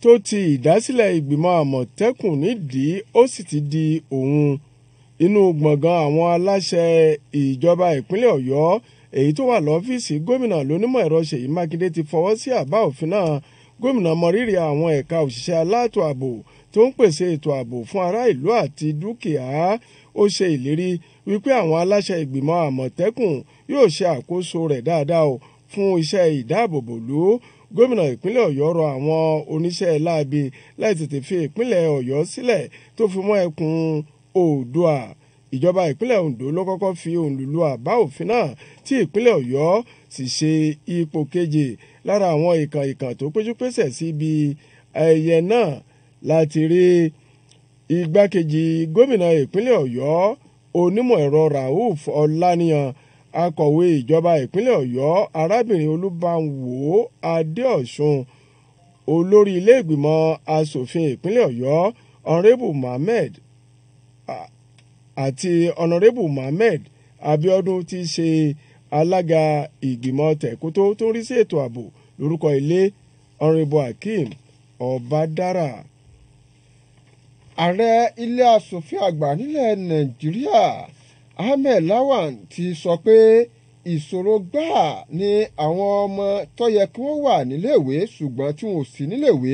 tó ti ìdásílẹ̀ ìgbìmọ̀ Àmọ̀tẹ́kùn nídìí ó sì ti di òun inú gbọ̀ngàn àwọn aláṣẹ ìjọba ìpínlẹ̀ Ọ̀yọ́ èyí tó wà lọ́fíìsì gómìnà lónímọ̀ ẹ̀rọ Ṣèyí Mákindé ti fọwọ́ sí àbá òfin náà gómìnà mọrírì àwọn ẹ̀ka òṣìṣẹ́ aláàtò ààbò tó ń pèsè ètò ààbò fún ará ìlú àti dúkìá ó ṣe ìlérí wípé àwọn aláṣẹ ìgbìmọ̀ Àmọ̀tẹ́kùn yóò ṣe àkóso rẹ̀ dáadáa o fún iṣẹ́ ìdáàbòbòlú gómìnà ìpínlẹ̀ Ọ̀yọ́ rọ àwọn oníṣẹ́ láabi láì tètè fi ìpínlẹ̀ Ọ̀yọ́ sílẹ̀ tó fi mọ́ ẹkùn Oòduà ìjọba ìpínlẹ̀ Ondo ló kọ́kọ́ fi òǹlù lu àbá òfin náà tí ìpínlẹ̀ Ọ̀yọ́ sì ṣe ipò keje lára àwọn ìkàn tó péjú pésẹ̀ síbi ẹ̀yẹ náà láti rí igbákejì gómìnà ìpínlẹ̀ ọ̀yọ́ onímọ̀ ẹ̀rọ rauf ọláníyàn akọ̀wé ìjọba ìpínlẹ̀ ọ̀yọ́ arábìnrin olúbáwò adéọ̀sùn olórí ilé ìgbìmọ̀ asòfin ìpínlẹ̀ ọ̀yọ́ honourable mohammed àti honourable mohammed abiodun ti ṣe alága ìgbìmọ̀ tẹ̀kótó tó ń rí sí ètò ààbò lórúkọ ilé honourable hakeem ọ̀bádára. ààrẹ ilé asòfin àgbà nílẹ̀ nàìjíríà ahmed lawan ti sọ pé ìṣòro gbáà ni àwọn ọmọ tó yẹ kí wọ́n wà níléèwé ṣùgbọ́n tí wọn ò sí níléèwé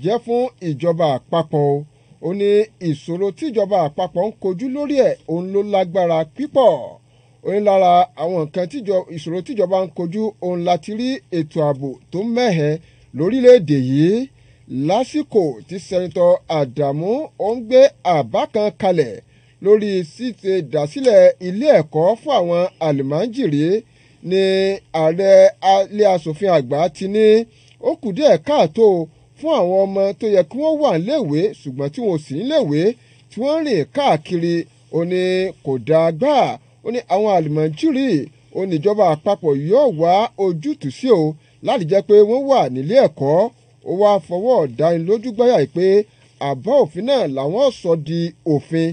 jẹ́ fún ìjọba àpapọ̀ ó ní ìṣòro tíjọba àpapọ̀ ń kojú lórí ẹ̀ òun ló lágbára pípọ̀ ó ní lára àwọn nǹkan ìṣòro tíjọba ń kojú òun láti rí ètò ààbò tó mẹ́hẹ lórílẹ̀‐èdè yìí lásìkò tí sẹ́nitọ́ Àdàmú ó ń gbé àbá kan kalẹ̀ lórí ṣíṣe dásílẹ̀ ilé ẹ̀kọ́ fún àwọn àlùmájìrí ní ààrẹ ilé asòfin àgbà ti ní ó kù díẹ̀ káàtó fún àwọn ọmọ tó yẹ kí wọ́n wà níléèwé ṣùgbọ́n tí wọn ò sí níléèwé tí wọ́n rìn káàkiri ó ní kò dáa gbáà ó ní àwọn àlùmájìrí ó ní ìjọba àpapọ̀ yóò wá ojútùú sí o láti jẹ́ pé wọ́n wà nílé ẹ̀kọ́ ó wá fọwọ́ dánilójú gbáyà pé àbá òfin náà làwọn sọ di òfin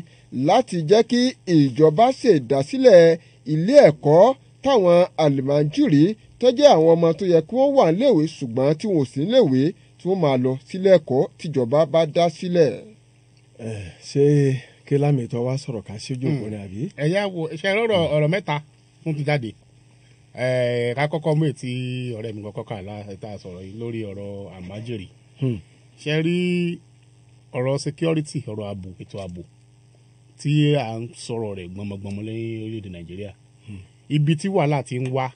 láti jẹ́ kí ìjọba ṣèdásílẹ̀ ilé ẹ̀kọ́ táwọn àlùmájìrí tó jẹ́ àwọn ọmọ tó yẹ kí wọ́n wà níléèwé ṣùgbọ́n tí wọn ò sí níléèwé tí wọ́n máa lọ sílé ẹ̀kọ́ tíjọba bá dá sílẹ̀. ṣé kí lámìtọ́ wá sọ̀rọ̀ ká ṣíjú òpó ni àbí. ẹ̀yà wo ṣe ọ̀rọ̀ mẹ́ta fún ti jáde ká kọ́kọ́ mú ètí ọ̀rẹ́ mi kọ́kọ́ kà láta sọ̀rọ̀ yìí lórí ọ̀rọ̀ àmájèrè ṣe rí ọ̀rọ̀ security ọ̀rọ̀ ààbò ètò ààbò tí à ń sọ̀rọ̀ rẹ̀ gbọmọgbọmọ lẹ́yìn orílẹ̀-èdè nàìjíríà ibi tí wàhálà ti ń wá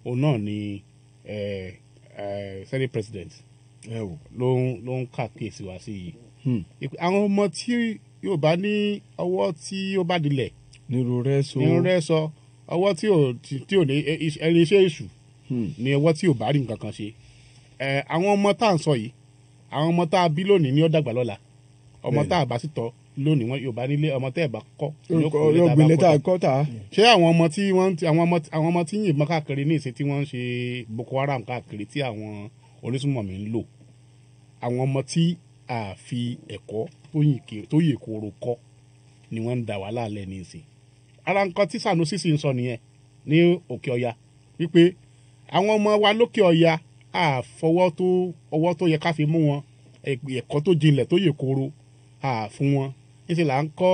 òun náà ni senate president ló ń kàkíyèsí wá sí yìí àwọn ọmọ tí yóò bá ní ọwọ́ tí ó bá dilẹ̀ nírú rẹ̀ sọ ọwọ́ tí ò ní ẹni iṣẹ́ èṣù ní ọwọ́ tí ò bá rí nǹkan kan ṣe àwọn ọmọ tá à ń sọ yìí àwọn ọmọ tá a bí lónìí ni ó dàgbà lọ́la ọmọ tá a bá sì tọ́ lónìí wọn yóò bá nílé ọmọ tẹ́ ẹ̀ bá kọ́ yóò gbélé tá a kọ́ tà. ṣé àwọn ọmọ tí yìnbọn káàkiri ní ìsìn tí wọ́n ń ṣe Boko Haram káàkiri tí àwọn onísùnmọ̀mí ń lò àwọn ọmọ tí a fi ẹ̀kọ́ tó yè kóró kọ́ ni wọ́n ń da wàhálà lẹ́ ní ìsìn ara nǹkan tí Sanusi sì ń sọ nìyẹn ní Òkè Ọya wípé àwọn ọmọ wa lókè Ọya ọwọ́ tó yẹ ká fi mú wọn ẹ̀kọ́ tó jinlẹ̀ tó yè kóró fún wọn níṣẹ́ là ń kọ́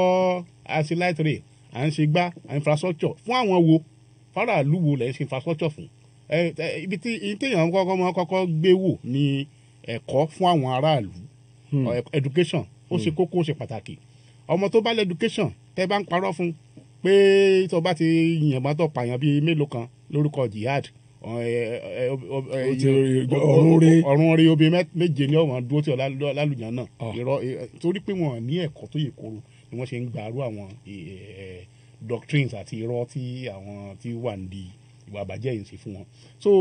àṣìláìtìrì à ń ṣe gbá infrastructure fún àwọn wo faraàlú wo lẹ̀ ń ṣe infrastructure fún ibi tí èèyàn kọ́kọ́ gbé wò ní ẹ̀kọ́ fún àwọn aráàlú education ó ṣe kókó ó ṣe pàtàkì ọmọ tó bá lẹ education tẹ́ bá ń parọ́ fún pé tó bá ti yìnbọn tó pààyàn bíi mélòó kan lórúkọ jihad ọ̀run rí obìnrin méje ní ọ̀wọ́n dúró tí ọ̀làlùyàn náà torí pé wọ́n ní ẹ̀kọ́ tó yè kóró ni wọ́n ṣe ń gbàrú àwọn doctrines àti irọ́ tí àwọn tí wà ní ìwà àbàjẹ́ yìí ń ṣe fún wọn so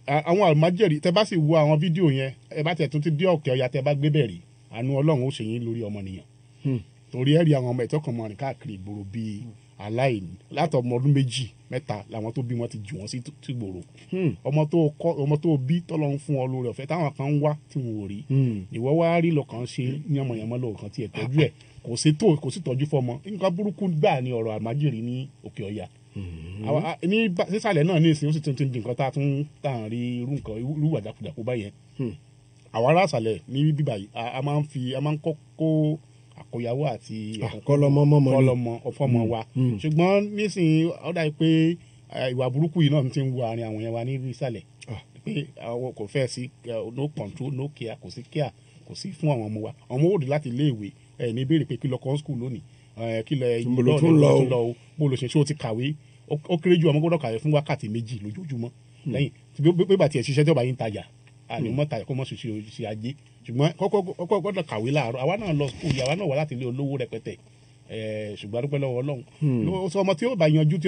àwọn àlùmájẹ̀rí tẹ́ bá sì wo àwọn fídíò yẹn ẹ bá tẹ̀ tún ti dé Òkè Ọya tẹ́ bá gbé bẹ̀rẹ̀ àánú Ọlọ́run ó ṣe yín lórí ọmọnìyàn torí ẹ̀rí àwọn ọmọ ẹ̀tọ́ kan mọ́ rìn káàkiri ìgboro bíi aláìní látọmọ ọdún 2-3 làwọn tó bí wọn ti jù wọn sí gbòòrò ọmọ tó bí tọ́lọ́run fún ọ lórí ọ̀fẹ́ táwọn kan ń wá tí wọn ò rí ìwọ wá rí lọ́kàn ṣe yánmọ̀yánmọ́ lọ́kàn tí ẹ̀ tọ́jú ẹ̀ kò sí tọ́jú fọmọ nǹkan burúkú gbà ní ọ̀rọ̀ àmájèrè ní Òkè Ọya ní sísàlẹ̀ náà ní ìsìn ó sì tún di nǹkan tá à ń rí irú nǹkan irú wàjàkújàkú báyẹn àwọn ará àṣàlẹ̀ ní bíbá yìí a máa ń kó àkóyawó àti kọlọmọ ọfọmọ wa ṣùgbọ́n nísìnyí ó dà pé ìwà burúkú yìí náà ti ń wo àárín àwọn yẹn wa ní ìsàlẹ̀ pé àwọn kò fẹ́ sí no control no care kò sí care kò sí fún àwọn ọmọ wa ọmọ òde láti iléèwé ní ìbéèrè pé kí lọ kọ́ school lónìí kí lọ ìgbìlọ̀ tún lọ o bó lọ ṣe ṣé o ti kàwé ó kéré ju ọmọ gbọ́dọ̀ kàwé fún wákàtí 2 lójoojúmọ́ lẹ́yìn tí bí bàtí ẹ̀ ṣiṣẹ́ tí ọba yìí ń tajà àní mọ́ tajà kó mọ́ ṣe ajé ṣùgbọ́n kọ́kọ́ gbọ́dọ̀ kàwé láàárọ̀ àwa náà lọ skul àwa náà wà láti ilé olówó rẹpẹtẹ ṣùgbọ́n adúpẹ́ lọ́wọ́ Ọlọ́run sọ ọmọ tí yóò bá yanjú tí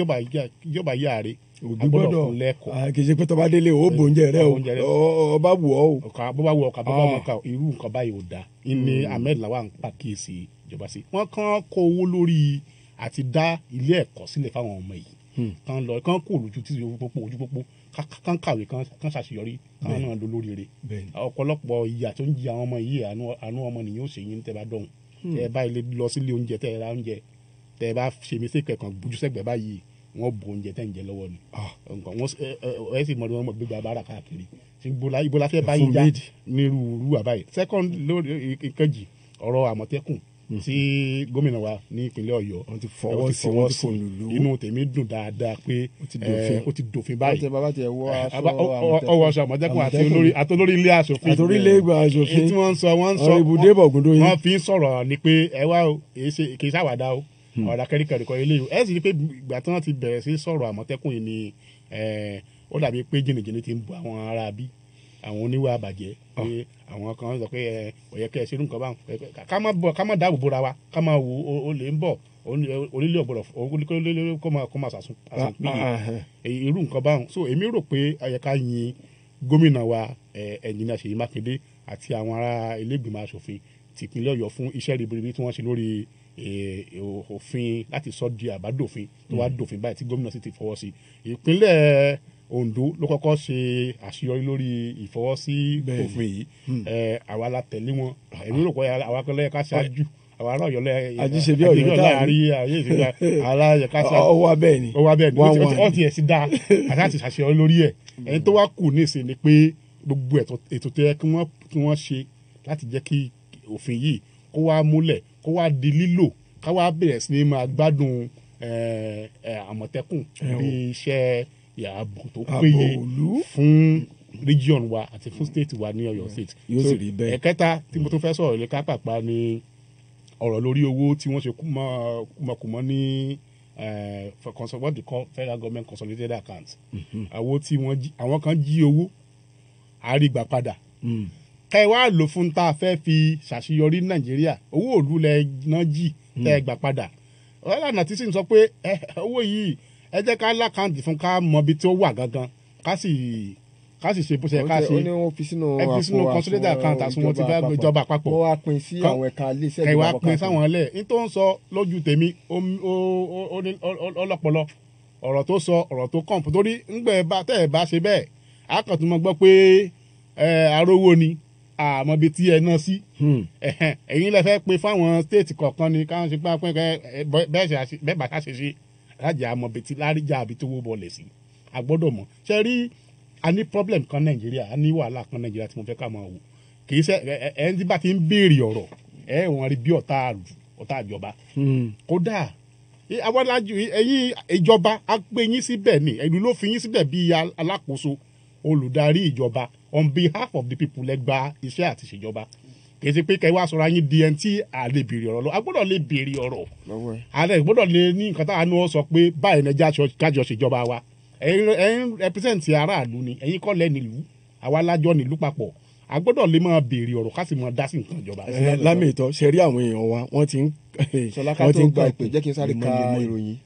yóò bá yáre òbí gbọ́dọ̀ kì í ṣe pé tọ́ba délé o bòúnjẹ rẹ o ọba wù ọ́ o. bó bá wù ọ́ ká bó bá wù ọ́ ká irú nǹkan báyìí ò dáa ní Ahmed Lawan ń pàkíyèsí ìjọba sí. wọ́n kàn kó owó lórí àti dá ilé ẹ̀kọ́ sílẹ̀ fáwọn ọmọ yìí kàn kó lójú títí ojú pópó kàn kàwé kàn ṣàṣeyọrí kàn náà lọ lóríire. ọ̀pọ̀lọpọ̀ ìyà tó ń jẹ àwọn ọmọ yìí àánú ọmọ nìyẹn ó ṣe yín tẹ́ bá dọ̀hún tẹ́ bá ilé lọ sílé oúnjẹ tẹ́ ra oúnjẹ tẹ́ bá ṣe mí sí kẹ̀kàn bójú sẹ́gbẹ̀ẹ́ báyìí wọ́n bo oúnjẹ tẹ́ ń jẹ lọ́wọ́ ni ẹ sì mọ̀ ní wọ́n mọ̀ gbégbá bára káàkiri ibo la fẹ́ báyìí já nírú àbáyé. second lórí ìkejì ọ̀rọ̀ Àmọ̀tẹ́kùn tí gómìnà wa ní ìpínlẹ̀ Ọ̀yọ́ wọ́n ti fọwọ́ sí inú tèmi dùn dáadáa pé ó ti dòfin báyìí ọwọ́ aṣọ Àmọ̀tẹ́kùn àti olórí ilé aṣòfin tí wọ́n sọ wọ́n fi ń sọ̀rọ̀ ni pé ẹ wá o kì í ṣàwàdà o ọ̀rọ̀ kẹ́ríkẹ́rí kọ́ ilé ẹ̀ sì rí pé ìgbà tí wọ́n ti bẹ̀rẹ̀ sí sọ̀rọ̀ Àmọ̀tẹ́kùn yìí ni ó dàbí pé jìnnìjìnnì ti ń bu àwọn ará bí àwọn oníwà àbàjẹ́ pé àwọn kan sọ pé ọ̀yẹ́ kẹ́ ẹ ṣerú nǹkan báwọn ká má dáàbò bóra wa ká má wo olè ń bọ̀ onílé ọ̀gbọ̀dọ̀ kó má sàsùn péye irú nǹkan báwọn so èmi rò pé ọ̀yẹ́ ká yin gómìnà wa ẹ̀yìnà Ṣèyí Mákindé àti àwọn ará ilé ìgbìmọ̀ aṣòfin tìpínlẹ̀ Ọ̀yọ́ fún iṣẹ́ ribiribi tí wọ́n ṣe lórí òfin láti sọ di àbádòfin tó wá dòfin báyìí tí gómìnà sì ti fọwọ́ sí. ìpínlẹ̀ Ondo ló kọ́kọ́ ṣe àṣeyọrí lórí ìfọwọ́sí òfin yìí àwa la tẹ̀lé wọn èmi rò pé àwa kan lẹ́yìn ká ṣáájú àwa ará Ọ̀yọ́ lẹ́yìn àjíṣebí Ọ̀yọ́ láàrí ayé ìṣèjọba aláyẹ ká ṣáájú ọwọ́ abẹ́ ni wọ́n ti ẹ̀ sí dáa àti àṣeyọrí lórí ẹ̀ ẹni tó wá kù ní ìsìn ni pé gbogbo ètò tó yẹ kí wọ́n ṣe láti jẹ́ kí òfin yìí kó wá múlẹ̀ kó wá di lílò ká wá bẹ̀rẹ̀ sí ní máa gbádùn Àmọ̀tẹ́kùn bí iṣẹ́ ààbò tó péye fún region wa àti fún state wa ní Ọ̀yọ́ state. yóò sì rí bẹ́ẹ̀. ẹ̀kẹta tí mo tún fẹ́ sọ̀rọ̀ lé kápápá ni ọ̀rọ̀ lórí owó tí wọ́n ṣe kùmọ̀kùmọ̀ ní what they call federal government consolidated accounts. àwo tí àwọn kan jí owó àrígbà padà ká ẹ wá lò fún tá a fẹ́ fi ṣàṣeyọrí Nàìjíríà owó òlu lẹ náà jì tẹ́ ẹ gbà padà ọlọ́nà tí sì ń sọ pé owó yìí ẹ jẹ́ ká lákàntì fún ká mọ ibi tí ó wà gangan ká sì ṣe bó ṣe ká ṣe ó ní wọ́n fi sínú consolidated account àsùnwọ̀n ti fẹ́ ìjọba àpapọ̀ wọ́n wá pín sí àwọn ẹ̀ka iléeṣẹ́ ìjọba àpapọ̀ kẹwàá pín sáwọn ẹlẹ́ ní tó ń sọ lójú tèmi ọlọ́pọlọ ọ̀rọ̀ tó sọ ọ̀rọ̀ tó kàn torí ńgbẹ́ tẹ́ ẹ̀ bá ṣe bẹ́ẹ̀ á kàn tún mọ gbọ́ pé arówó ni àmọ́ ibi tí ẹ ná sí ẹ̀yin lẹ fẹ́ pín fáwọn stéètì kọ̀ọ̀kan ni káwọn ṣe pín bẹ́ẹ̀ bá ṣe ṣe lájà àmọ́ ibi tí láríjà àbí tó wó bọ̀lẹ̀ sí a gbọ́dọ̀ mọ̀ ṣe rí a ní problem kan Nàìjíríà a ní wàhálà kan Nàìjíríà tí mo fẹ́ ká máa wò kì í ṣe ẹni tí bá ti ń béèrè ọ̀rọ̀ wọ́n rí bí ọ̀tá ìjọba kódà awọ́lájú ẹ̀yin ìjọba á gbé yín síbẹ̀ ni ìlú ló fi yín síbẹ̀ bí alákòóso olùdarí ìjọba on behalf of the people lẹ́gbà iṣẹ́ àti ìṣèjọba kì í ṣe pé kẹ́ wá sọ̀rọ̀ ayín di ẹni tí a lè béèrè ọ̀rọ̀ lọ a gbọ́dọ̀ lè béèrè ọ̀rọ̀ a gbọ́dọ̀ lè ní nǹkan táwọn àánú sọ pé báyìí ní kájọ ṣèjọba wa ẹ̀yin represent aráàlú ni ẹ̀yin kọ́ lẹ́ nílùú àwa lájọ nílùú papọ̀ a gbọ́dọ̀ lè máa béèrè ọ̀rọ̀ ká sì máa dá sí nǹkan ìjọba. lámì ìtọ́ ṣe rí àwọn èèyàn wa wọ́n ti ń sọláká tó gba ìpè jẹ́ kí n sáré ka ìròyìn.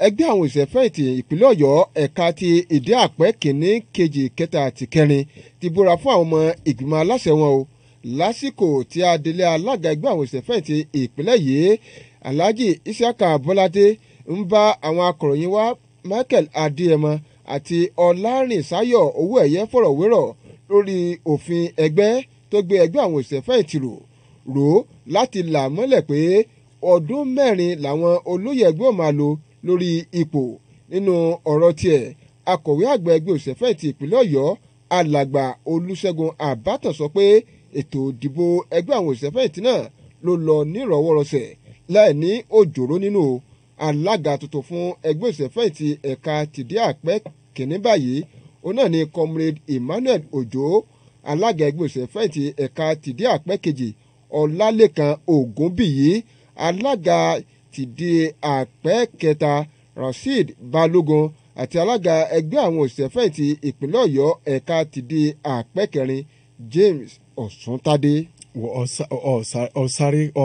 ẹgbẹ́ àwọn òṣìṣẹ́fẹ̀yìntì ìpínlẹ̀ Ọ̀yọ́ ẹ̀ka ti ìdí àpẹ́ kìíní kejì kẹta àti kẹrin ti búra fún àwọn ọmọ ìgbìmọ̀ aláṣẹ wọn o lásìkò tí adelé alága ẹgbẹ́ àwọn òṣìṣẹ́fẹ̀yìntì ìpínlẹ̀ yìí Alhaji Isiaka Bọ́ládé ń bá àwọn akọ̀ròyìn wa Michael Adéyẹmọ àti Ọlárìnsáyọ̀ Owóẹ̀yẹ fọ̀rọ̀wérọ̀ lórí òfin ẹgbẹ́ tó gbé ẹgbẹ́ àwọn òṣìṣẹ́fẹ̀yìntì rò láti là mọ́lẹ̀ pé ọdún mẹ́rin làwọn olóyè ẹgbẹ́ ò máa lò lórí ipò. Nínú ọ̀rọ̀ tiẹ̀ akọ̀wé àgbà ẹgbẹ́ òṣìṣẹ́fẹ̀yìntì ìpínlẹ̀ Ọ̀yọ́ alàgbà Olúṣẹ́gun Àbátàn sọ pé ètò ìdìbò ẹgbẹ́ àwọn òṣìṣẹ́fẹ̀yìntì náà ló lọ nírọ̀wọ́rọsẹ̀ láì ní òjòrò nínú. Alága tuntun fún ẹgbẹ́ òṣìṣẹ́fẹ̀yìntì ẹ̀ka tìdí àpẹ́ kìíní báyìí òun náà ni Comrade Emmanuel Ojo. Alága ẹgbẹ́ òṣìṣẹ́fẹ̀yìntì ẹ̀ka tìdí àpẹ́ kejì Ọlálékan Ògúnbíyì. Alága tìdí àpẹ́ kẹta Rasheed Balógun àti alága ẹgbẹ́ àwọn òṣìṣẹ́fẹ̀yìntì ìpínlẹ̀ Ọ̀yọ́ ẹ̀ka tìdí àpẹ́ kẹrin James Ọ̀ṣuntádé.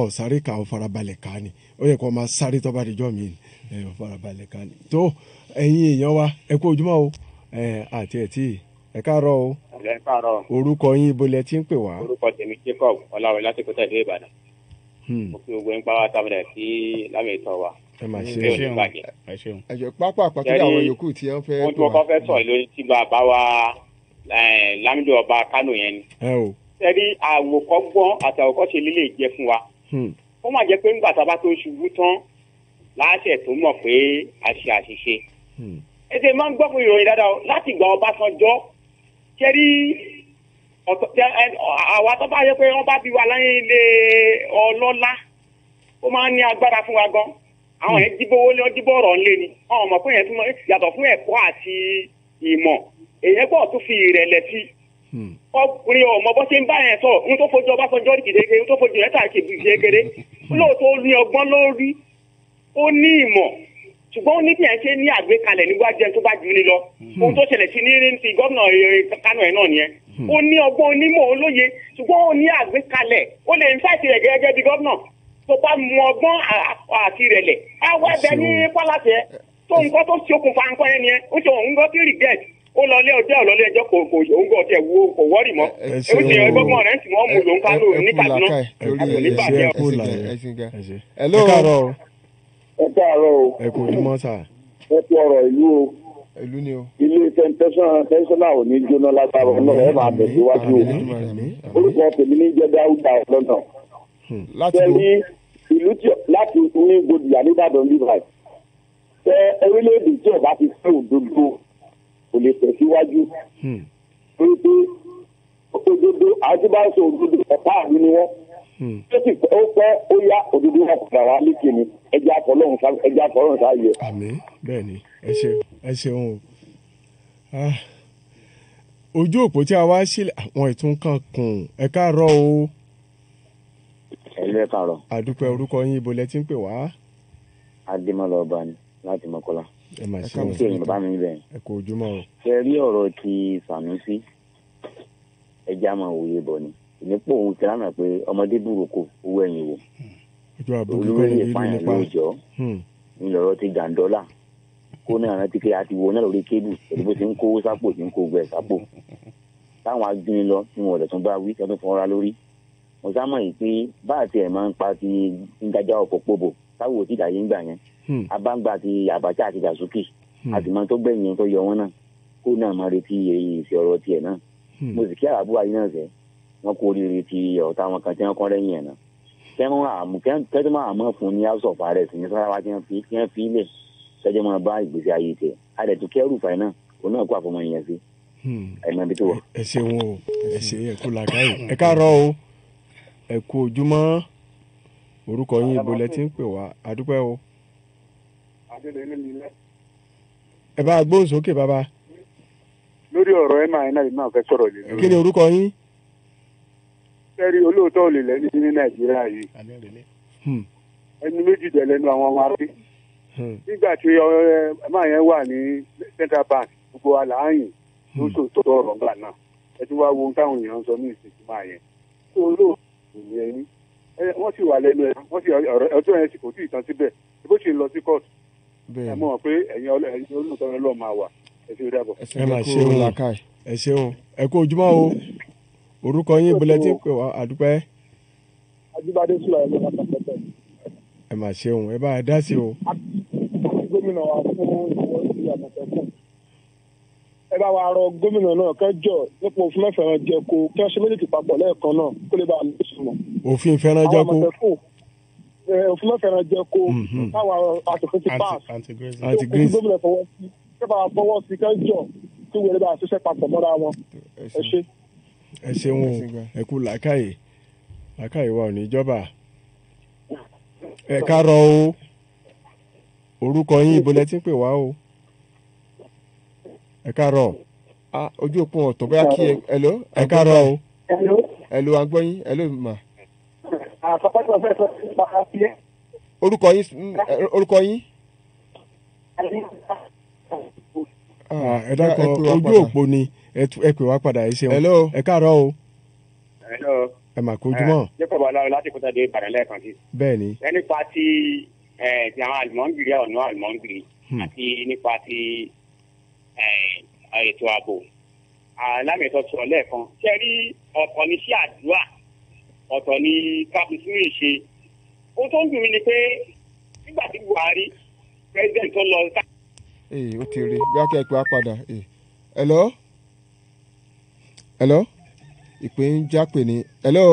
ọ̀sáré ká ọ farabalẹ̀ ká ni ó yẹ kó máa sáré tó bá dijọ́ mi farabalẹ̀ kan ni. tó ẹ̀yin èèyàn wa ẹ kú ojúmọ́ o àti ẹ̀ tí ẹ káàárọ̀ o. ẹ káàárọ̀. orúkọ yín ibo lẹ ti ń pè wá. orúkọ tèmi Jacob ọláwẹ láti kó tẹ̀lé Ìbàdàn. mo fi gbogbo ń pa wá sábẹ̀ sí lámì ìtọ́ wa. ẹ máa ṣe ẹ ṣeun. ẹjọ pápá àpàtúndì àwọn yòókù tí wọn fẹ́. wọ́n tí wọ́n kọ́ fẹ́ sọ̀rọ̀ lórí tí bàbá wa Lámídì ọba Kánò yẹn ni. sẹ́rí àwòkọ́gbọ́n àti àwòkọ́ṣe lílé jẹ́ fún wa. ó máa jẹ́ pé ńgbà tá a bá tó ṣubú tán láṣẹ tó mọ̀ pé a ṣe àṣìṣe. ẹsẹ̀ máa ń gbọ́ fún ìròyìn dáadáa láti ìgbà Ọbásanjọ́ sẹ́rí àwa tó bá yẹ pé wọ́n bá bí wa láyé ilé ọlọ́lá ó máa ń ní agbára fún wa gan. àwọn yẹn jíbówó lé jíbó ọ̀rọ̀ ńlé ni àwọn ọmọ pé yẹn tún yàtọ̀ fún ẹ̀kọ́ àti ìmọ̀ èyàn gbọ́ tó fi ìrẹ̀lẹ̀ sí ọkùnrin ọmọ bó ṣe ń bá yẹn sọ ohun tó fojú Ọbásanjọ́ kìdéke ohun tó fojú rẹ̀ tàkì kékeré lóòótọ́ ó ní ọgbọ́n lórí ó ní ìmọ̀ ṣùgbọ́n ó ní kí ẹ̀ ṣe ní àgbékalẹ̀ níwájú ẹni tó bá jù ní lọ ohun tó ṣẹlẹ̀ sí ní ti gómìnà Kánò ẹ̀ náà nìyẹn ó ní ọgbọ́n onímọ̀ olóye ṣùgbọ́n ó ní àgbékalẹ̀ ó lè ń ṣàìsí rẹ̀ gẹ́gẹ́ bí gómìnà tó bá mú ọgbọ́n àti ìrẹ̀lẹ̀ á wá bẹ ní pálásẹ̀ tó nǹkan tó ṣokùnfà nǹkan yẹn nìyẹn ó ṣe òun gbọ́ sí regret ó lọ lé ọjọ́ ọ̀lọ́lé ẹjọ́ kò òun gbọ́ ọ̀tẹ̀ wo kò wọ́rì mọ́ èyí ti ẹgbọ́gbọ́n rẹ̀ ń tì wọ́n mú lòun Kánò ní Kaduna àti oníbàjẹ́ ẹ káàárọ̀ ẹ káàárọ̀ o. ẹ kò ojúmọ́ sà. ẹ ti ọ̀rọ̀ ìlú o. ìlú ni o. ilé tẹ̀sánà ò ní jóná lágbára náà ẹ máa tẹ̀síwájú o. orúkọ tèmi ní jẹ́ Dáúdà Ọlọ́nà. tẹ̀lé ìlú tí láti ní Gbòdìyà nìbàdàn bíbá tẹ orílẹ̀-èdè tí ọba ti fẹ́ òdodo kò lè tẹ̀síwájú. torí pé òdodo àwọn tí bá ń sọ òdodo ọ̀pá àbí ni wọ́n. ó sì ó pẹ́ ó yá òdodo wọn kò dára lékè ni ẹja àfọlọ́run sáyẹ. àmín bẹ́ẹ̀ ni ẹ ṣeun o. ojú òpó tí a wá sílẹ̀ àwọn ìtún kan kùn ẹ káàárọ̀ o. ẹ káàárọ̀. àdúpẹ́ orúkọ yín ibo lẹ ti ń pè wá. adémọlá ọba ni láti Mọ́kọ́lá. ẹ máa ṣe wọn kí ẹ̀yin bàbá mi bẹ̀. ẹ kò ojúmọ́ o. ṣe rí ọ̀rọ̀ ti Sànúsí ẹja máa wòye bọ̀ ni ìnípò òun ti ránà pé ọmọdé burúkú owó ẹ̀yìn wò. olórí ìpààyàn lóòjọ́ ńlọrọ̀ ti Gàǹdọ́là kó náà rántí pé a ti wo náà lórí kébù pẹ̀lú bó ti ń kówó sápò tí ń kó gbẹ sápò. táwọn agbín lọ tí wọn ò lè tún bá wí tí wọn tún fọwọ́ra lórí. mo sámọ̀ yìí pé bá àti ẹ̀ máa ń pa ti ń dájá ọkọ̀ pòbò táwọn ò tí dàyé ń gbà yẹn. abáǹgbà ti Abacha àti Dàsúkì àtìmọ́ tó gbẹ̀yìn tó yọ wọn náà kó náà máa retí èsì ọ̀rọ̀ tiẹ̀ náà. mo sì kí àràbù ayé náà sẹ́ wọn kó oríire ti ọ̀tá wọn kan tí wọ́n kọ́ lẹ́yìn ẹ̀ náà. kẹ́tọ́ máa mọ̀ fún ní house of arrest ní sára wa tí wọ́n fi ilẹ̀ sọ́jọ́ máa bá ìgbésí ayé tẹ̀ àdẹ̀tù kẹ́rù fàì náà òun náà kó àfọmọ́ yẹn sí. ẹ̀mọ́ ibi tó wọ̀. ẹ ṣeun o ẹ ṣe ẹ kú làákàyè ẹ káàárọ̀ o ẹ kú ojúmọ́ orúkọ yín ibo lẹ ti ń pè wá àdúpẹ́ o. ẹ bá a gbóhùn sókè bàbá. lórí ọ̀rọ̀ ẹ̀ máa ń náà fẹ́ sọ̀rọ̀ lé lórí. kí ni orúkọ yín. sẹ́rí olóòótọ́ ò lè lẹ́ni ní Nàìjíríà yìí ẹni méjì dẹ̀ lẹ́nu àwọn ọmọ arí nígbà tí máa yẹn wà ní Central Bank gbogbo aláàyìn ló sòtò ọ̀rọ̀ ńgbà náà ẹ ti wá wo ohun táwọn èèyàn sọ ní ìsìnkú máa yẹn tó olóòótọ́ ìyẹn ní wọ́n sì wà lẹ́nu ẹ̀ wọ́n sì ọjọ́ yẹn sì kò tí ì tán síbẹ̀ bó ṣe lọ sí kóòtù ẹ mọ̀ pé ẹ̀yin olóòótọ́ ọlọ́ọ̀ máa wà ẹ ṣe dábọ̀. ẹ máa ṣeun ẹ ṣeun ẹ kú ojúmọ́ o orúkọ yín ibo lẹ ti ń pè wá àdúpẹ́. Ajíbádé sùlọ ẹ lọ́wọ́ pàtàkì. ẹ máa ṣeun ẹ bá a dá sí o. gómìnà wa fún ìwọ sí àmọ̀tẹ́kùn. ẹ bá wa rọ gómìnà náà kẹjọ nípa òfin mẹ́fẹ̀ẹ́ràn jẹko kí wọ́n ṣe méjèèjì papọ̀ lẹ́ẹ̀kan náà kó lè bá a lè sùnmọ̀. òfin fẹ́ràn jẹko. òfin mẹ́fẹ̀ẹ́ràn jẹko táwọn aṣòfin ti pass. anti-grace. gómìnà fọwọ́ sí kí bá a fọwọ́ sí kẹjọ kí wọ́n lè bá a ṣiṣẹ́ papọ̀ mọ́ra wọn. ẹ ṣe. ẹ ṣeun ẹ kú làákàyè wa ò ní jọba ẹ káàárọ̀ o orúkọ yín ibo lẹ ti ń pè wá o ẹ káàárọ̀ ojú òpó ọ̀tọ̀ bóyá kí ẹ káàárọ̀ o ẹ̀lò àgbọ̀yìn ẹ̀lò mà. àkọ́kọ́ tí wọ́n fẹ́ sọ sí ipa àfiyẹ́. orúkọ yín. ẹ dákọ̀ ojú òpó ni ẹ pè wá padà ẹ ṣeun ẹ káàárọ̀ o. ẹ mà kó ojúmọ́. Jacob ọláwẹ láti kó tẹ̀lé Ìbàdàn lẹ́ẹ̀kan sí. bẹ́ẹ̀ ni. ẹni pa ti ti àwọn àlùmọ́ǹgìrì ọ̀nà àlùmọ́ǹgìrì àti nípa ti ètò ààbò alámìẹ̀tọ́ sọ̀rọ̀ lẹ́ẹ̀kan ṣe rí ọ̀tọ̀ ní sí àdúrà ọ̀tọ̀ ní kábísírì ìṣe ohun tó ń dùn mí ni pé nígbà tí Buhari president tó lọ. ó ti rí bí akẹ́kọ̀ọ́ á padà. hello ìpè ń jápè ní hello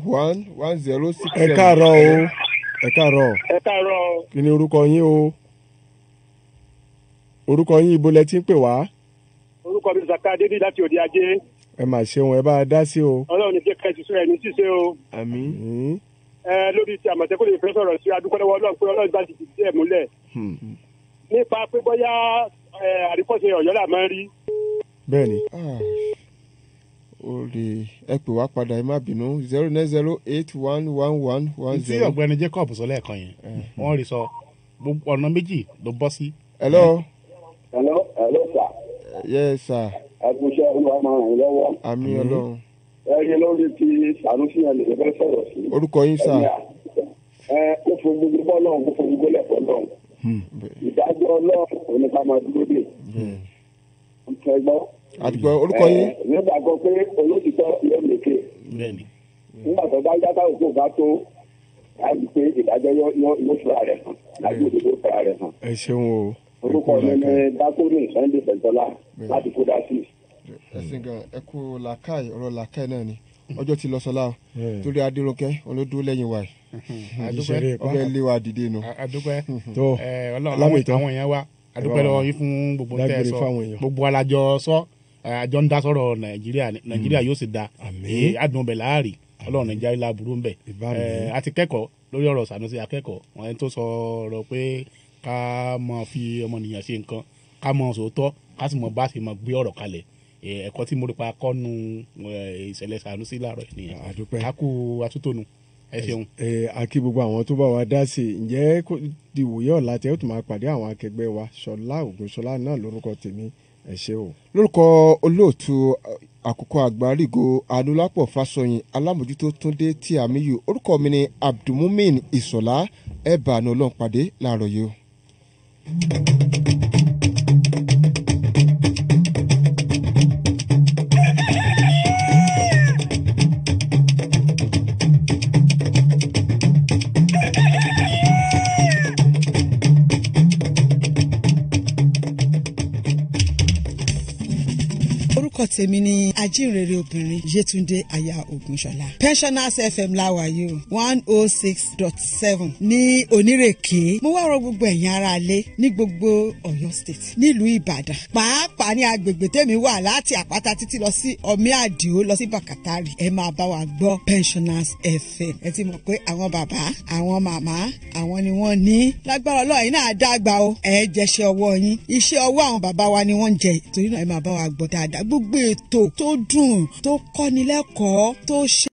09081111067. ẹ káàárọ̀ o ẹ káàárọ̀. ẹ káàárọ̀. kí ni orúkọ yín o orúkọ yín ibo lẹ ti ń pè wá. orúkọ mi Saka Adédí láti Òde Ajé. ẹ mà ṣeun ẹ bá a dá sí o. Ọlọ́run ní jẹ́ ká ìṣiṣẹ́ rẹ̀ ní ṣíṣe o. àmín. lórí ti Àmọ̀tẹ́kùn lè fẹ́ sọ̀rọ̀ sí adúpẹ́ lọ́wọ́ Ọlọ́run pé Ọlọ́run bá ti di díẹ̀ múlẹ̀. nípa pé bóyá àríkọ́ṣe Ọ̀yọ́ là máa ń rí. bẹ́ẹ̀ni. o lè ẹ pè wá padà ẹ má bínú 090811110. tí ọ̀gbẹ́ni Jacob sọ lẹ́ẹ̀kan yẹn wọ́n rí sọ ọ̀nà méjì ló bọ́ sí. hello. hello sir. yes sir. àkùṣe olúwa máa ràn yín lọ́wọ́. àmín Ọlọ́run. ẹyẹ lórí ti Sànúsí yẹn lè fẹ́ sọ̀rọ̀ sí. orúkọ yín sà. ó fún gbogbo bọ́ọ̀lọ́hún kó fún gbogbo lẹ́kọ̀ọ́ lọ́hún. ìdájọ́ Ọlọ́run òní ká máa dúró dè. àdìgbò orúkọ yín. nígbàgbọ́ pé olóòtítọ́ yóò lékè. nígbà tó bá yá táwọn kò bá tó láti pé ìdájọ́ yóò fura rẹ̀ hàn láti òdodo fura rẹ̀ hàn. ẹ ṣeun o. orúkọ mi ni dákúrò Sunday Fẹ̀tọ́lá láti kó dá sí. ẹ̀sìn gan ẹ kú làákàyè ọ̀rọ̀ làákàyè náà ni ọjọ́ ti lọ sọlá torí Adérónkẹ́ olódó lẹ́yìn wa ọbẹ̀ lé wa dìde nù. adúpẹ́ Ọlọ́run àwọn èèyàn wa adúpẹ́ lọ́wọ́ yín fún gbogbo tẹ́ ẹ sọ gbogbo alájọ sọ àjọ ń dá sọ̀rọ̀ Nàìjíríà yóò sì da adùn bẹ̀ láàrí Ọlọ́run Nàìjíríà ilá burú ń bẹ̀ àti kẹ́kọ̀ọ́ lórí ọ̀rọ̀ Sànúsí akẹ́kọ̀ọ́ wọn ẹni tó sọ ọ̀rọ̀ pé ká mọ̀ fi ọmọnìyàn ṣe nǹkan ká mọ̀ sòótọ́ ká sì mọ̀ bá sì mọ̀ gbé ọ̀rọ̀ kalẹ̀ ẹ̀kọ́ tí mo rí pa kọ́nu ìṣẹ̀lẹ̀ Sànúsí láàárọ̀ ènìyàn a kú atótónu ẹ ṣeun. a kí gbogbo àwọn tó bá wa dá sí i ǹjẹ́ kó di ìwòye ọ̀la tẹ́ ó tún máa pàdé àwọn akẹgbẹ́ wa Ṣọlá Ògúnṣọlá náà lórúkọ tèmi ẹ ṣé o. lórúkọ olóòtú àkókò àgbárígo Anúlápọ̀ Fásọyìn alámòjútó Túndé tí àmìyù orúkọ mi ni Abdulmumin Ìṣọ̀lá ẹ̀ bá àná Ọlọ́run pàdé láàárọ̀ yìí o. tèmi ni ajínrere obìnrin Yétúndé aya Ògúnṣọlá Pensioners FM láwa yìí o 106.7 ní Onírèké mo wá rọ gbogbo ẹ̀yin ará ilé ní gbogbo Ọ̀yọ́ state nílùú Ìbàdàn pàápàá ní agbègbè tèmi wà láti Àpáta títí lọ sí Ọmí Àdìó lọ sí Bàkátàrì ẹ máa bá wa gbọ́ Pensioners FM ẹ ti mọ̀ pé àwọn bàbá àwọn màmá àwọn ni wọ́n ní lágbára Ọlọ́run yìí náà dàgbà o ẹ jẹ́ṣẹ́ ọwọ́ yín iṣẹ́ ọwọ́ àwọn bàbá wa ni wọ́n ń jẹ torí náà ẹ máa bá wa gbọ́ dáadáa gbogbo ètò tó dùn tó kọ́ni lẹ́kọ̀ọ́ tó ṣe